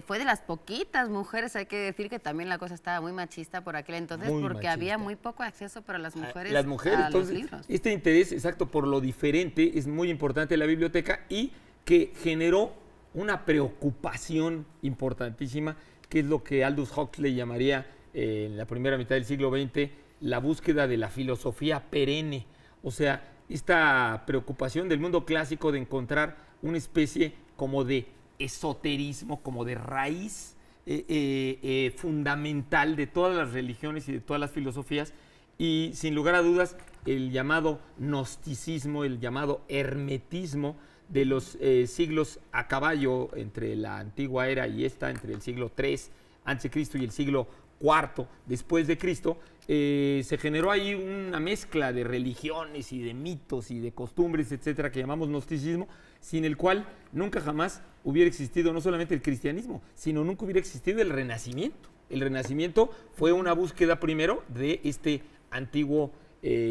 C: fue de las poquitas mujeres, hay que decir que también la cosa estaba muy machista por aquel entonces,
E: Muy
C: porque había
E: machista.
C: muy poco acceso para las mujeres,
E: Las mujeres,
C: a los
E: entonces,
C: libros.
E: este interés exacto por lo diferente es muy importante en la biblioteca y que generó una preocupación importantísima, que es lo que Aldous Huxley llamaría en la primera mitad del siglo XX la búsqueda de la filosofía perenne. O sea, esta preocupación del mundo clásico de encontrar una especie como de esoterismo, como de raíz fundamental de todas las religiones y de todas las filosofías, y sin lugar a dudas el llamado gnosticismo, el llamado hermetismo de los siglos a caballo entre la antigua era y esta, entre el siglo III a.C. y el siglo IV después de Cristo, se generó ahí una mezcla de religiones y de mitos y de costumbres, etcétera, que llamamos gnosticismo, sin el cual nunca jamás hubiera existido no solamente el cristianismo, sino nunca hubiera existido el Renacimiento. El Renacimiento fue una búsqueda primero de este antiguo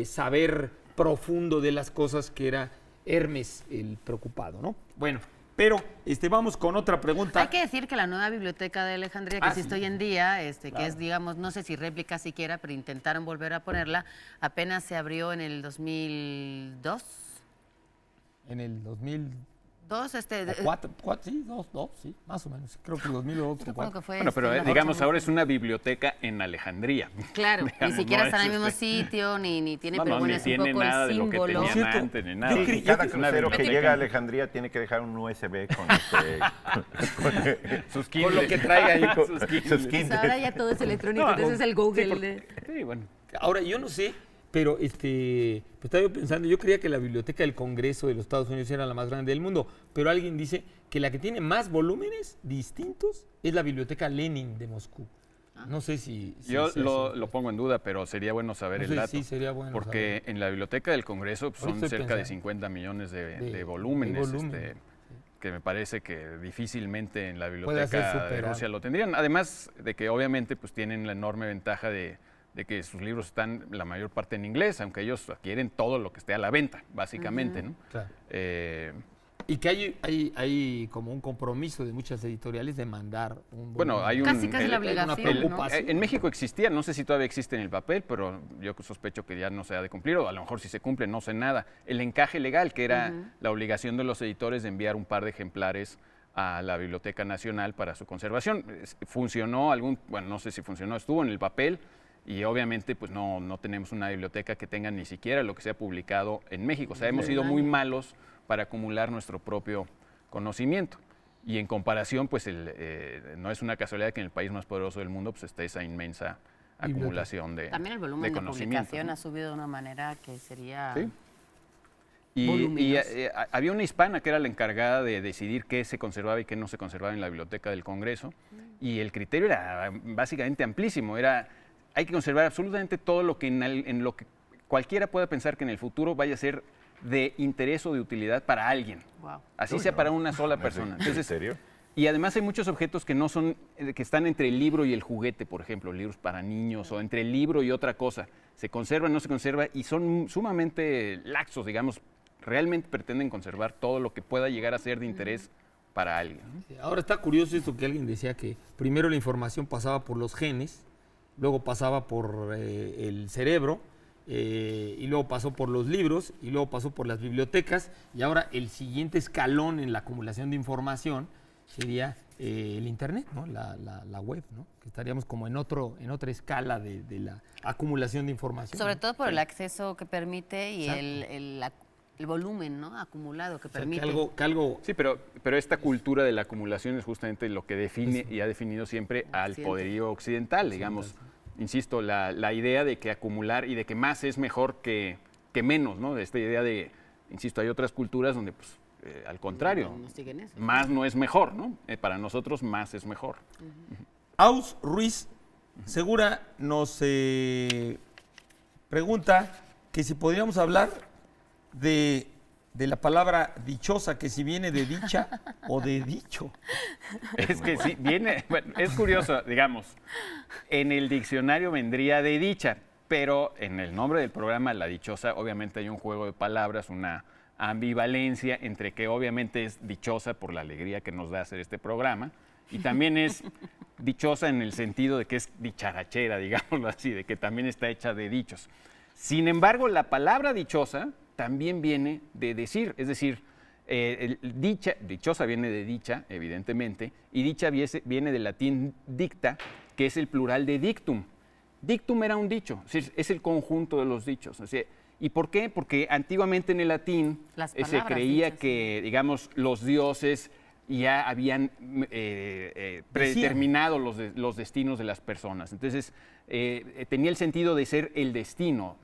E: saber profundo de las cosas que era Hermes el preocupado, ¿no? Bueno, pero vamos con otra pregunta.
C: Hay que decir que la nueva biblioteca de Alejandría que
E: Ah,
C: existe
E: sí.
C: hoy en día,
E: Claro.
C: que es, digamos, no sé si réplica siquiera, pero intentaron volver a ponerla, apenas se abrió en el 2002.
E: En el 2004, sí, sí, más o menos. Creo que 2002 o
C: Supongo que
E: 2004.
C: fue
A: Bueno, pero
C: una
A: digamos,
C: fecha
A: ahora
C: muy-
A: es una biblioteca en Alejandría.
C: Claro,
A: Digamos,
C: ni siquiera
A: no
C: está en el
A: es
C: mismo sitio, ni tiene, pero bueno,
A: ni
C: es un
A: tiene
C: poco el
A: nada de lo que
C: símbolo.
A: tenían
E: cierto.
A: antes, ni
E: Yo
A: nada.
E: creí-
B: Y cada
A: Es una
B: crucero que
A: biblioteca.
B: llega a Alejandría tiene que dejar un USB con,
A: Sus
E: Con lo que traiga ahí.
A: sus
B: sus
A: Kindles.
C: Pues
B: Kindles.
C: ahora ya todo es electrónico,
A: No,
C: entonces el Google.
A: Sí, bueno.
E: Ahora, yo no sé, pero pues estaba yo pensando, yo creía que la Biblioteca del Congreso de los Estados Unidos era la más grande del mundo, pero alguien dice que la que tiene más volúmenes distintos es la Biblioteca Lenin de Moscú. No sé si
A: Yo
E: sea así.
A: lo pongo en duda, pero sería bueno saber
E: No
A: el
E: sé,
A: dato.
E: sí, sería bueno
A: Porque en la Biblioteca del Congreso pues,
E: Ahorita
A: son
E: estoy
A: cerca de
E: pensando.
A: 50 millones de
E: De
A: volúmenes,
E: volumen,
A: que me parece que difícilmente en la
E: Puede ser
A: Biblioteca de
E: superado.
A: Rusia lo tendrían. Además de que obviamente pues, tienen la enorme ventaja de que sus libros están la mayor parte en inglés, aunque ellos adquieren todo lo que esté a la venta, básicamente, ¿no?
E: Claro.
A: Eh,
E: Y que hay como un compromiso de muchas editoriales de mandar un
A: Bueno,
E: volumen.
A: hay un...
C: Casi la
E: una
C: obligación,
E: preocupación.
A: En México existía, no sé si todavía existe en el papel, pero yo sospecho que ya no se ha de cumplir, o a lo mejor si se cumple, no sé nada. El encaje legal, que era la obligación de los editores de enviar un par de ejemplares a la Biblioteca Nacional para su conservación. Funcionó bueno, no sé si funcionó, estuvo en el papel, y obviamente pues no tenemos una biblioteca que tenga ni siquiera lo que se ha publicado en México. O sea, hemos sido muy malos para acumular nuestro propio conocimiento. Y en comparación, pues no es una casualidad que en el país más poderoso del mundo pues esté esa inmensa acumulación de
C: También el volumen de
A: conocimiento,
C: publicación
A: ¿no?
C: ha subido de una manera que sería...
A: Sí. Y
C: Volúmenes.
A: había una hispana que era la encargada de decidir qué se conservaba y qué no se conservaba en la Biblioteca del Congreso. Y el criterio era básicamente amplísimo. Hay que conservar absolutamente todo lo que en lo que cualquiera pueda pensar que en el futuro vaya a ser de interés o de utilidad para alguien.
C: Wow.
A: Así
B: Uy,
A: sea
B: no.
A: para una sola persona.
B: ¿En
A: Entonces,
B: serio?
A: y además hay muchos objetos que no son, que están entre el libro y el juguete, por ejemplo, libros para niños, o entre el libro y otra cosa. Se conserva, no se conserva, y son sumamente laxos, digamos. Realmente pretenden conservar todo lo que pueda llegar a ser de interés para alguien, ¿no?
E: Ahora está curioso esto que alguien decía que primero la información pasaba por los genes, luego pasaba por el cerebro, y luego pasó por los libros, y luego pasó por las bibliotecas, y ahora el siguiente escalón en la acumulación de información sería el Internet, ¿no? La web, ¿no? Que estaríamos como en otra escala de la acumulación de información.
C: Sobre
E: ¿no?
C: todo por el acceso que permite y
E: Exacto.
C: el volumen, ¿no? Acumulado que
E: O sea,
C: permite.
E: que algo
A: Sí, pero esta cultura de la acumulación es justamente lo que define y ha definido siempre al
C: Occidente.
A: poderío occidental, digamos. Insisto, la idea de que acumular y de que más es mejor que menos, ¿no? Esta idea de, insisto, hay otras culturas donde, pues, al contrario,
C: No siguen eso.
A: más no es mejor, ¿no? Para nosotros más es mejor.
E: Aus Ruiz Segura nos pregunta que si podríamos hablar de la palabra dichosa, que si viene de dicha o de dicho.
A: Es que sí, viene, bueno, es curioso, digamos, en el diccionario vendría de dicha, pero en el nombre del programa, La Dichosa, obviamente hay un juego de palabras, una ambivalencia entre que obviamente es dichosa por la alegría que nos da hacer este programa y también es dichosa en el sentido de que es dicharachera, digámoslo así, de que también está hecha de dichos. Sin embargo, la palabra dichosa también viene de decir, es decir, dichosa viene de dicha, evidentemente, y dicha viene del latín dicta, que es el plural de dictum. Dictum era un dicho, es el conjunto de los dichos. O sea, ¿y por qué? Porque antiguamente en el latín
C: Las
A: se
C: palabras
A: creía
C: dichas,
A: que, digamos, los dioses ya habían predeterminado los destinos de las personas. Entonces, tenía el sentido de ser el destino.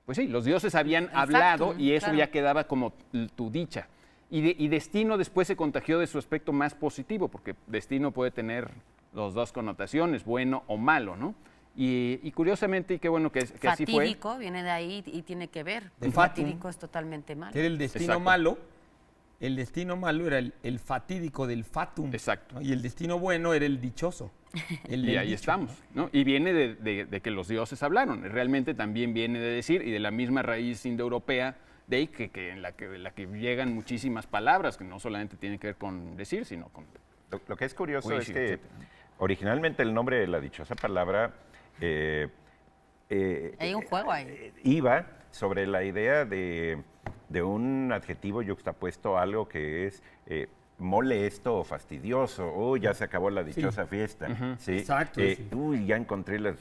A: Pues sí, los dioses habían hablado
C: factum,
A: y eso
C: claro.
A: ya quedaba como tu dicha. Y destino después se contagió de su aspecto más positivo, porque destino puede tener las dos connotaciones, bueno o malo, ¿no? Y curiosamente, y qué bueno que así fue.
C: Fatídico viene de ahí y tiene que ver.
E: De
C: El
E: fatum.
C: fatídico es totalmente malo.
E: Que era el destino
A: Exacto.
E: malo. El destino malo era el fatídico del fatum.
A: Exacto.
E: ¿no? Y el destino bueno era el dichoso. El
A: Y
E: del
A: ahí
E: dicho.
A: estamos, ¿no? Y viene de que los dioses hablaron. Realmente también viene de decir, y de la misma raíz indoeuropea, de ahí en la que llegan muchísimas palabras, que no solamente tienen que ver con decir, sino con
B: Lo que es curioso
A: juicio,
B: es que
A: etcétera.
B: originalmente el nombre de la dichosa palabra
C: Hay un juego ahí.
B: iba sobre la idea de un adjetivo yuxtapuesto a algo que es molesto o fastidioso. Uy, ya se acabó la dichosa fiesta. ¿sí?
E: Exacto, sí.
B: Uy, ya encontré las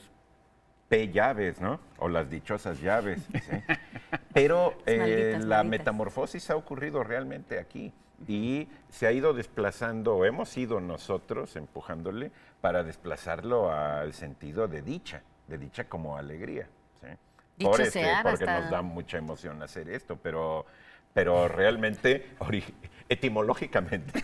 B: llaves, ¿no? O las dichosas llaves. ¿sí? Pero
C: Malditas,
B: la
C: malditas.
B: metamorfosis ha ocurrido realmente aquí y se ha ido desplazando, o hemos ido nosotros empujándole para desplazarlo al sentido de dicha como alegría. ¿sí?
C: Dichosear
B: Porque
C: hasta-
B: nos da mucha emoción hacer esto, pero realmente, etimológicamente,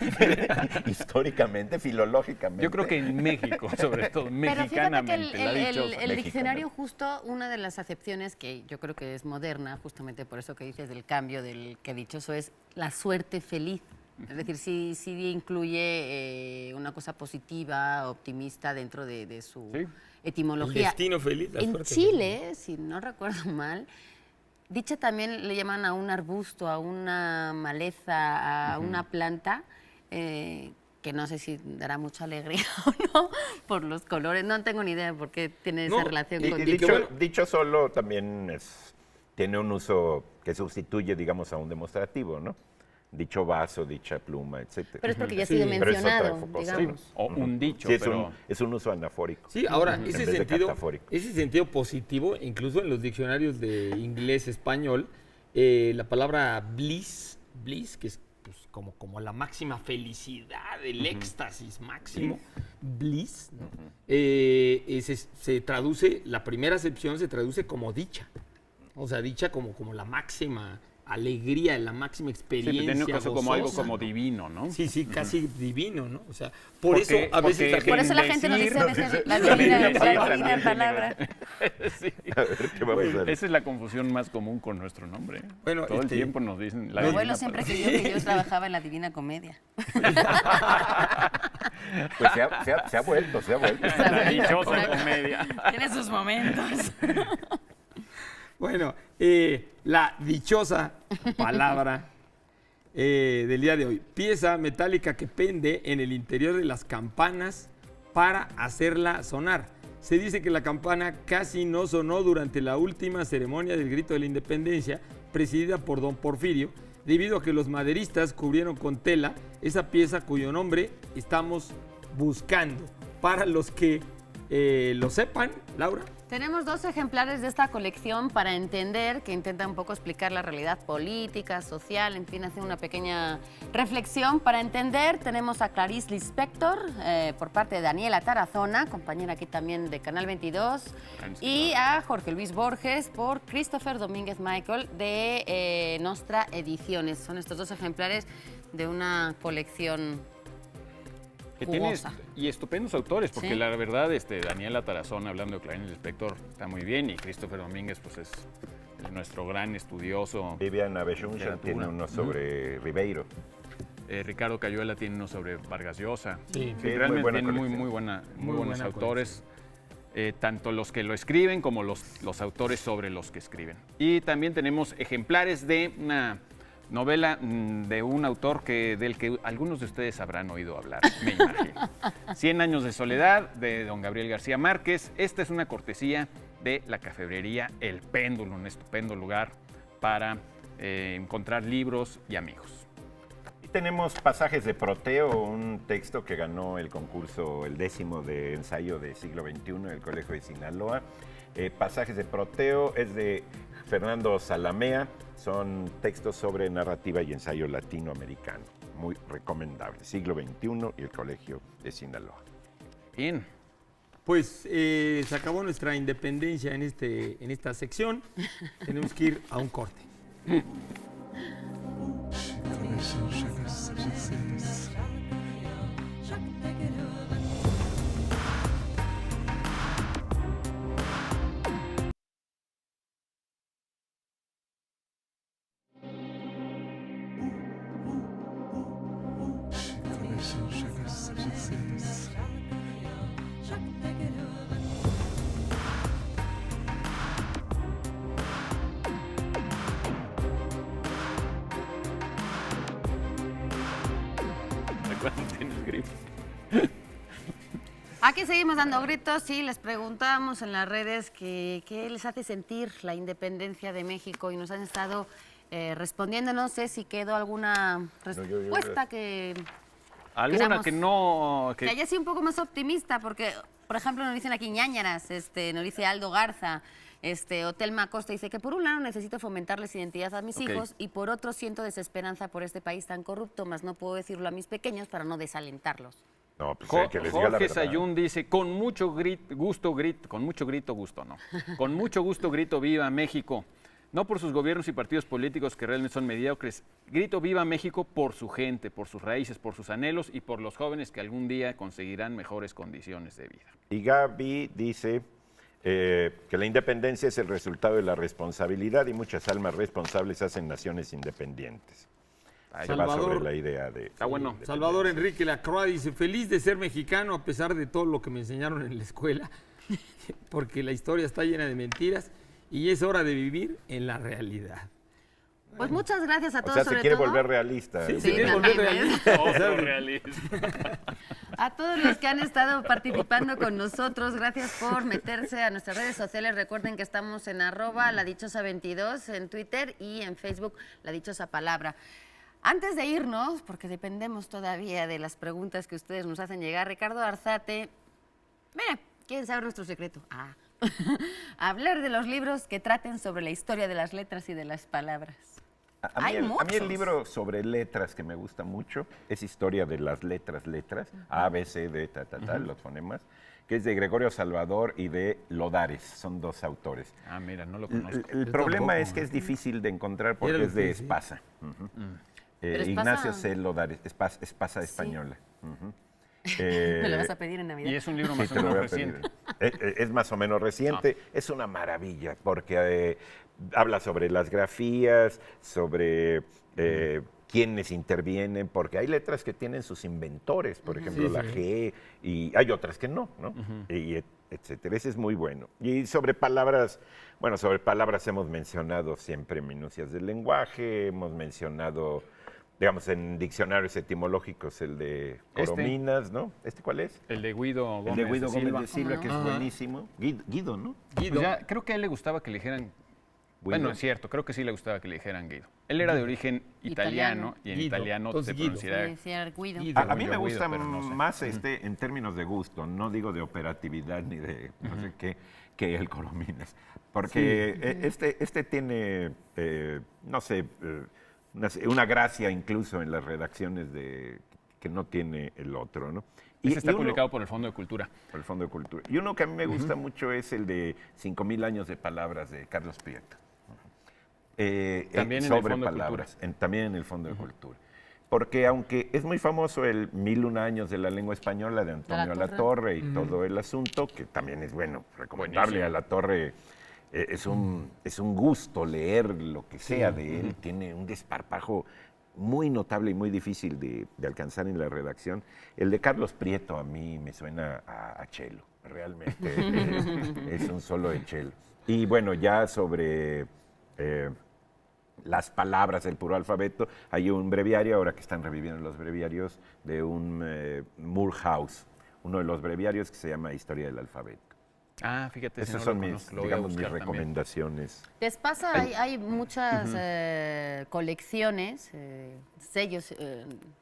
B: históricamente, filológicamente.
A: Yo creo que en México, sobre todo,
C: Pero fíjate que
A: mexicanamente, la dichosa.
C: el
B: Mexicana.
C: diccionario justo, una de las acepciones que yo creo que es moderna, justamente por eso que dices del cambio del que dichoso es la suerte feliz. Es decir, sí incluye una cosa positiva, optimista dentro de su
A: Sí.
E: El
C: etimología.
E: destino feliz. La
C: En
E: suerte
C: Chile, si no recuerdo mal, dicha también le llaman a un arbusto, a una maleza, a una planta, que no sé si dará mucha alegría o no, por los colores. No tengo ni idea de por qué tiene esa
E: No,
C: relación
B: Y
C: con
E: qué
B: dicho,
E: bueno.
B: dicho solo también tiene un uso que sustituye, digamos, a un demostrativo, ¿no? Dicho vaso, dicha pluma, etcétera.
C: Pero es porque ya ha
E: Sí,
C: sido
B: pero es otra
C: mencionado,
B: cosa.
C: digamos.
A: O un dicho,
B: Sí,
A: pero
B: es un uso anafórico.
E: Sí, ahora,
B: En vez de catafórico.
E: ese sentido positivo, incluso en los diccionarios de inglés-español, la palabra bliss, que es pues, como la máxima felicidad, el éxtasis máximo, bliss, ¿no? Se traduce, la primera acepción se traduce como dicha. O sea, dicha como la máxima alegría, la máxima
A: sí,
E: experiencia.
A: tiene un caso como algo
E: gozosa,
A: como
E: ¿no?
A: divino, ¿no?
E: Sí, casi divino, ¿no? O sea, por
A: Porque-
E: eso a veces la
A: porque-
C: Por
E: gente...
C: eso la gente nos dice a
A: Bendecir,
C: veces la
A: la
C: divina,
A: bendecir
C: la
A: también
C: divina
A: tiene
C: palabra.
A: Sí.
B: A ver, ¿qué vamos a hacer?
A: Esa es la confusión más común con nuestro nombre. ¿eh?
E: Bueno,
A: Todo el tiempo nos dicen la
C: Mi
A: divina
C: abuelo siempre
A: palabra.
C: creyó que yo trabajaba en la Divina Comedia.
B: Pues se ha vuelto.
A: La dichosa comedia.
C: Tiene sus momentos.
E: Bueno, la dichosa palabra del día de hoy. Pieza metálica que pende en el interior de las campanas para hacerla sonar. Se dice que la campana casi no sonó durante la última ceremonia del Grito de la Independencia, presidida por don Porfirio, debido a que los maderistas cubrieron con tela esa pieza cuyo nombre estamos buscando. Para los que lo sepan, Laura.
C: Tenemos 2 ejemplares de esta colección para entender, que intenta un poco explicar la realidad política, social, en fin, hacer una pequeña reflexión. Para entender, tenemos a Clarice Lispector, por parte de Daniela Tarazona, compañera aquí también de Canal 22, y a Jorge Luis Borges por Christopher Domínguez Michael de Nostra Ediciones. Son estos 2 ejemplares de una colección
A: Que tiene
C: jugosa.
A: y estupendos autores, porque
C: Sí.
A: la verdad, Daniela Tarazona, hablando de Clarín Lispector, está muy bien, y Christopher Domínguez, pues es nuestro gran estudioso.
B: Viviana Bechuncha
A: Literatura.
B: tiene uno sobre Ribeiro.
A: Ricardo Cayuela tiene uno sobre Vargas Llosa.
E: Sí,
B: sí,
A: Realmente
B: muy buena
A: tiene
B: colección.
A: muy buenos
E: buena
A: autores, tanto los que lo escriben como los autores sobre los que escriben. Y también tenemos ejemplares de una novela de un autor del que algunos de ustedes habrán oído hablar, me imagino. 100 años de soledad, de don Gabriel García Márquez. Esta es una cortesía de la cafebrería El Péndulo, un estupendo lugar para encontrar libros y amigos.
B: Y tenemos Pasajes de Proteo, un texto que ganó el concurso, el 10º de ensayo de siglo XXI del Colegio de Sinaloa. Pasajes de Proteo es de Fernando Zalamea, son textos sobre narrativa y ensayo latinoamericano, muy recomendable, siglo XXI y el Colegio de Sinaloa.
A: Bien.
E: Pues se acabó nuestra independencia en esta sección. Tenemos que ir a un corte.
A: Recuerden, tienes gripe.
C: Aquí seguimos dando gritos y les preguntamos en las redes qué les hace sentir la independencia de México y nos han estado respondiendo. No sé si quedó alguna respuesta que
A: Alguna
C: Queramos-
A: que no...
C: que haya sido un poco más optimista, porque, por ejemplo, nos dicen aquí ñáñaras, nos dice Aldo Garza, Hotel Macosta dice que por un lado necesito fomentarles identidad a mis
A: Ok.
C: hijos y por otro siento desesperanza por este país tan corrupto, mas no puedo decirlo a mis pequeños para no desalentarlos.
B: No, pues
A: Jo-
B: que les diga la
A: Jorge
B: verdad.
A: Sayún dice, con mucho gusto, no. Con mucho gusto grito viva México. No por sus gobiernos y partidos políticos que realmente son mediocres. Grito viva México por su gente, por sus raíces, por sus anhelos y por los jóvenes que algún día conseguirán mejores condiciones de vida.
B: Y Gaby dice que la independencia es el resultado de la responsabilidad y muchas almas responsables hacen naciones independientes. Se va sobre la idea de...
A: Está bueno.
E: Salvador Enrique Lacroix dice, feliz de ser mexicano a pesar de todo lo que me enseñaron en la escuela, porque la historia está llena de mentiras y es hora de vivir en la realidad.
C: Pues muchas gracias a
B: O
C: todos,
B: sea, se
C: sobre
B: quiere
C: todo
B: volver realista.
E: Sí,
C: Sí,
E: se quiere volver
C: también, ¿eh?
E: realista. O sea,
C: a todos los que han estado participando con nosotros. Gracias por meterse a nuestras redes sociales. Recuerden que estamos en @ladichosa22 en Twitter y en Facebook La Dichosa Palabra. Antes de irnos, porque dependemos todavía de las preguntas que ustedes nos hacen llegar, Ricardo Arzate, mira, ¿quieren saber nuestro secreto? Hablar de los libros que traten sobre la historia de las letras y de las palabras. Hay
B: A mí
C: muchos.
B: el libro sobre letras que me gusta mucho es Historia de las letras, A, B, C, D, los fonemas, que es de Gregorio Salvador y de Lodares, son dos autores.
A: Ah, mira, no lo conozco.
B: El
E: Yo
B: problema
E: tampoco.
B: es que es difícil de encontrar porque
E: Era
B: es de
E: difícil.
B: Espasa. Ujú.
C: Pero
B: Ignacio
C: Espasa-
B: C. Lodares, Espasa española. Ujú.
C: ¿Me lo vas a pedir en Navidad?
A: Y es un libro
B: Sí,
A: más o
B: te lo
A: menos
B: voy a pedir.
A: reciente.
B: Es más o menos reciente, es una maravilla porque habla sobre las grafías, sobre quiénes intervienen, porque hay letras que tienen sus inventores, por ejemplo
E: Sí,
B: la
E: sí.
B: G, y hay otras que no, ¿no? Y etcétera. Ese es muy bueno. Y sobre palabras, bueno, sobre palabras hemos mencionado siempre Minucias del lenguaje, hemos mencionado digamos, en diccionarios etimológicos, el de Corominas, ¿no? ¿Este cuál es?
A: El de Guido
B: El
A: Gómez
B: de Guido Gómez de
C: ¿Cómo
B: Silva,
C: no?
B: que es buenísimo. Guido, ¿no?
A: Pues ya, creo que a él le gustaba que le dijeran. Bueno, es cierto, creo que sí le gustaba que le dijeran Guido. Él era de origen italiano y en
E: Guido.
A: italiano
E: Entonces,
A: se
E: Guido.
A: pronunciará.
C: Decía Guido.
E: Guido.
B: A mí me
A: Guido,
B: gusta
A: pero no sé.
B: más en términos de gusto, no digo de operatividad ni de no sé qué, que el Corominas. Porque este tiene, no sé, una gracia incluso en las redacciones que no tiene el otro, ¿no?
A: Ese está
B: uno-
A: publicado por el Fondo de Cultura.
B: por el Fondo de Cultura. Y uno que a mí me gusta mucho es el de 5.000 años de palabras de Carlos Prieto.
A: También en el
B: sobre
A: Fondo de
B: palabras, también en el Fondo de Cultura. Porque aunque es muy famoso el 1001 años de la lengua española de Antonio Alatorre y todo el asunto, que también es bueno, recomendarle
A: Buenísimo.
B: a Alatorre, es un gusto leer lo que sea de él, tiene un desparpajo muy notable y muy difícil de alcanzar en la redacción. El de Carlos Prieto a mí me suena a chelo, realmente es un solo de chelo. Y bueno, ya sobre las palabras del puro alfabeto, hay un breviario, ahora que están reviviendo los breviarios, de un Moorhouse, uno de los breviarios que se llama Historia del Alfabeto.
A: Ah, fíjate, ese
B: Esas
A: no
B: son
A: lo
B: mis,
A: conozco, lo voy a
B: digamos, mis
A: buscar también.
B: recomendaciones.
C: Les pasa, hay muchas colecciones, sellos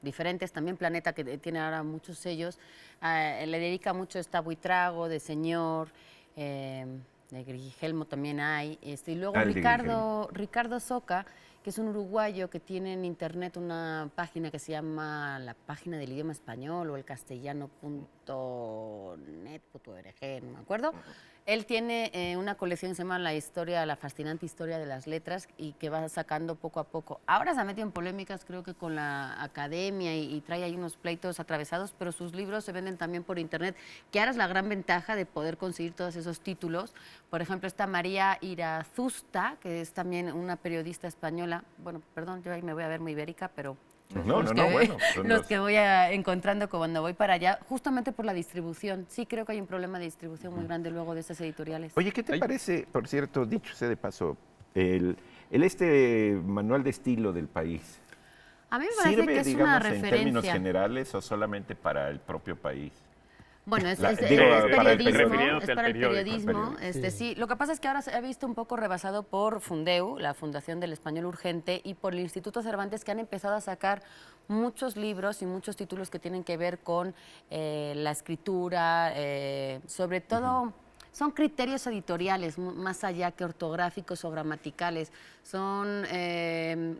C: diferentes, también Planeta, que tiene ahora muchos sellos, le dedica mucho esta Buitrago, de Señor, de Grigelmo también hay, y luego
B: El de
C: Ricardo Soca, que es un uruguayo que tiene en internet una página que se llama la página del idioma español o el castellano.net.org, no me acuerdo. Él tiene una colección que se llama La fascinante historia de las letras y que va sacando poco a poco. Ahora se ha metido en polémicas, creo que con la academia y trae ahí unos pleitos atravesados, pero sus libros se venden también por internet, que ahora es la gran ventaja de poder conseguir todos esos títulos. Por ejemplo, está María Irazusta, que es también una periodista española. Bueno, perdón, yo ahí me voy a ver muy ibérica, pero
B: No, bueno. son
C: los que voy encontrando cuando voy para allá, justamente por la distribución. Sí creo que hay un problema de distribución muy grande luego de esas editoriales.
B: Oye, ¿qué te parece, por cierto, dicho sea de paso, el manual de estilo del país?
C: A mí me parece
B: ¿Sirve,
C: que es
B: digamos,
C: una
B: en términos
C: referencia.
B: generales o solamente para el propio país?
C: Bueno, es
B: Digo, para el
C: periodismo,
A: refiriéndote
C: es
A: al
C: para el
A: periódico.
C: periodismo. Sí. Lo que pasa es que ahora se ha visto un poco rebasado por Fundeu, la Fundación del Español Urgente, y por el Instituto Cervantes, que han empezado a sacar muchos libros y muchos títulos que tienen que ver con la escritura, sobre todo... Son criterios editoriales, más allá que ortográficos o gramaticales. Son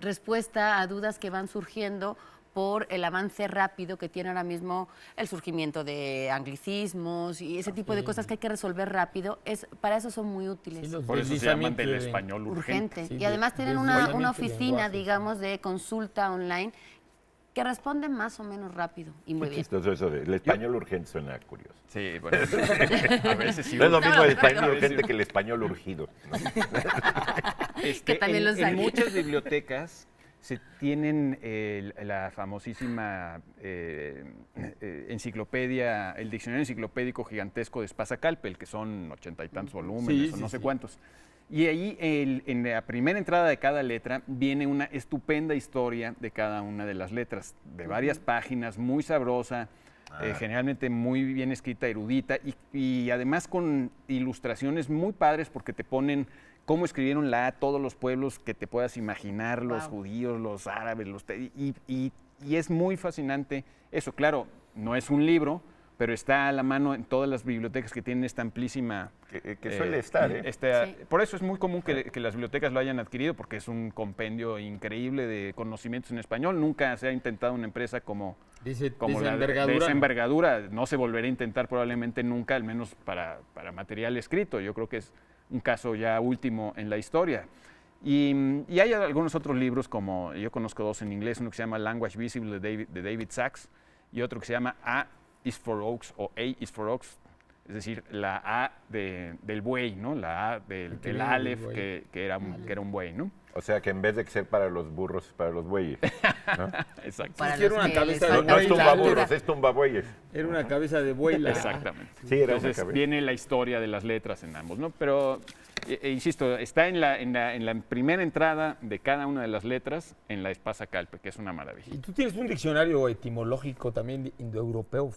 C: respuesta a dudas que van surgiendo por el avance rápido que tiene ahora mismo el surgimiento de anglicismos y ese tipo de cosas que hay que resolver rápido. Para eso son muy útiles.
E: Sí, los
A: Por eso se llaman del
E: deslizamientos de-
A: español urgente.
C: Urgente.
E: Sí,
C: Y además tienen una
E: deslizamiento de
C: oficina,
E: lenguaje.
C: digamos, de consulta online que responde más o menos rápido y muy
B: Qué
C: bien.
B: chistoso eso el español urgente suena curioso.
A: Sí, bueno, a veces sí.
B: No es lo mismo el
A: a
B: español
A: veces
B: urgente que el español urgido, ¿no?
C: Que también los hay.
A: En muchas bibliotecas se tienen la famosísima enciclopedia, el diccionario enciclopédico gigantesco de Spasa-Calpel, que son 80 y tantos volúmenes,
E: Sí,
A: o no
E: sí,
A: sé
E: sí.
A: cuántos. Y ahí, en la primera entrada de cada letra, viene una estupenda historia de cada una de las letras, de varias páginas, muy sabrosa, generalmente muy bien escrita, erudita, y además con ilustraciones muy padres porque te ponen cómo escribieron la A todos los pueblos que te puedas imaginar, los
C: Wow.
A: judíos, los árabes, y es muy fascinante eso. Claro, no es un libro, pero está a la mano en todas las bibliotecas que tienen esta amplísima...
B: Que suele estar, ¿eh?
C: Sí.
A: Por eso es muy común que las bibliotecas lo hayan adquirido, porque es un compendio increíble de conocimientos en español. Nunca se ha intentado una empresa como
E: De esa
A: la de
E: envergadura.
A: esa envergadura. No se volverá a intentar probablemente nunca, al menos para material escrito. Yo creo que es un caso ya último en la historia. Y hay algunos otros libros, como yo conozco dos en inglés, uno que se llama Language Visible de David Sachs y otro que se llama A is for Oaks o A is for Oaks, es decir, la A del buey, ¿no? La A del
E: viene del
A: Aleph,
E: buey.
A: que era un buey, ¿no?
B: O sea, que en vez de ser para los burros, para los bueyes. ¿no?
A: Exacto.
C: Para
E: Quiero
C: los
E: una
C: que
E: cabeza
C: les
E: de
B: No
C: falta
B: es
E: buey,
C: cultura.
B: tumbaburros, es tumbabueyes.
E: Era una cabeza de buey.
A: Exactamente.
B: Sí, era una
A: Entonces
B: cabeza.
A: viene la historia de las letras en ambos, ¿no? Pero insisto, está en la primera entrada de cada una de las letras en la Espasa Calpe, que es una maravilla.
E: Y tú tienes un diccionario etimológico también indoeuropeo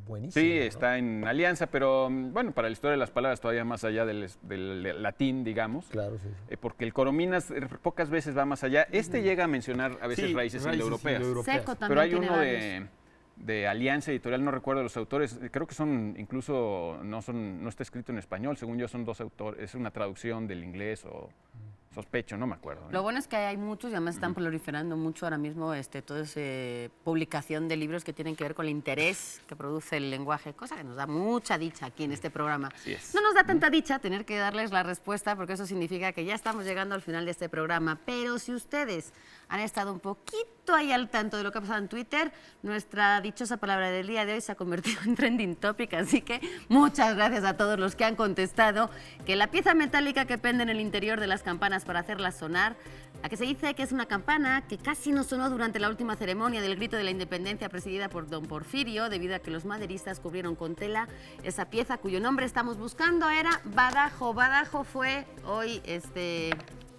E: buenísimo.
A: Sí,
E: ¿no?
A: está en Alianza, pero bueno, para la historia de las palabras todavía más allá del latín, digamos.
E: Claro, sí.
A: Porque el corominas pocas veces va más allá. Este llega a mencionar a veces
E: Sí,
A: raíces
E: raíces
A: indoeuropeas.
E: indoeuropeas.
C: Seco también
A: Pero hay
C: tiene
A: uno
C: varios.
A: de Alianza Editorial, no recuerdo los autores, creo que son incluso, no está escrito en español, según yo son dos autores, es una traducción del inglés o sospecho, no me acuerdo.
C: Lo bueno es que hay muchos y además están proliferando mucho ahora mismo toda esa publicación de libros que tienen que ver con el interés que produce el lenguaje, cosa que nos da mucha dicha aquí en este programa.
A: Así es.
C: No nos da tanta dicha tener que darles la respuesta porque eso significa que ya estamos llegando al final de este programa, pero si ustedes han estado un poquito ahí al tanto de lo que ha pasado en Twitter, nuestra dichosa palabra del día de hoy se ha convertido en trending topic, así que muchas gracias a todos los que han contestado que la pieza metálica que pende en el interior de las campanas para hacerlas sonar, la que se dice que es una campana que casi no sonó durante la última ceremonia del grito de la independencia presidida por don Porfirio, debido a que los maderistas cubrieron con tela esa pieza cuyo nombre estamos buscando, era Badajo. Badajo fue hoy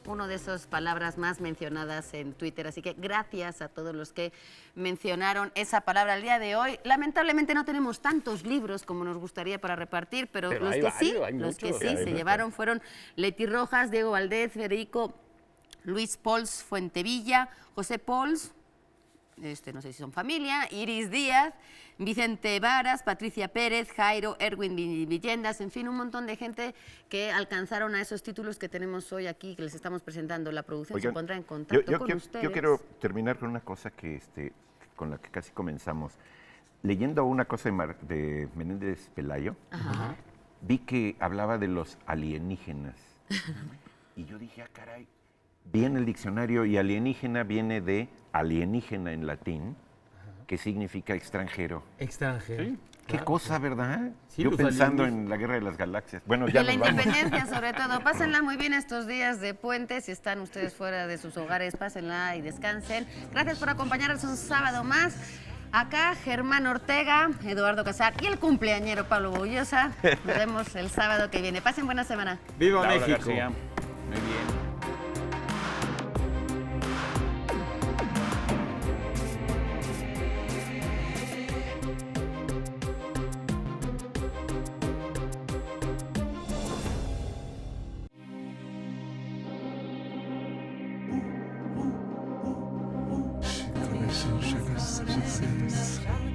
C: uno de esas palabras más mencionadas en Twitter, así que gracias a todos los que mencionaron esa palabra el día de hoy. Lamentablemente no tenemos tantos libros como nos gustaría para repartir, pero
A: Pero
C: los
A: hay
C: que sí,
A: varios, hay
C: los que
A: muchos.
C: sí
B: Hay
C: se
B: muchos.
C: llevaron fueron Leti Rojas, Diego Valdez, Federico Luis Pols Fuentevilla, José Pols, no sé si son familia, Iris Díaz, Vicente Varas, Patricia Pérez, Jairo, Erwin Villendas, en fin, un montón de gente que alcanzaron a esos títulos que tenemos hoy aquí, que les estamos presentando. La producción se
B: Oigan,
C: pondrá en contacto con
B: yo
C: ustedes.
B: quiero terminar con una cosa con la que casi comenzamos. Leyendo una cosa de Menéndez Pelayo, vi que hablaba de los alienígenas. Y yo dije, caray, vi en el diccionario y alienígena viene de alienígena en latín, que significa extranjero.
E: Extranjero.
A: Sí.
B: Qué cosa, ¿verdad?
E: Sí,
B: Yo
E: los
B: pensando
E: alienígenas.
B: en la guerra de las galaxias. Bueno, ya
C: De la
B: nos vamos.
C: independencia, sobre todo. Pásenla muy bien estos días de puente. Si están ustedes fuera de sus hogares, pásenla y descansen. Gracias por acompañarnos un sábado más. Acá, Germán Ortega, Eduardo Casar y el cumpleañero Pablo Bullosa. Nos vemos el sábado que viene. Pasen buena semana.
E: ¡Viva
A: Laura
E: México!
A: García. Muy bien.
F: Shake, shake, shake, shake, shake, shake.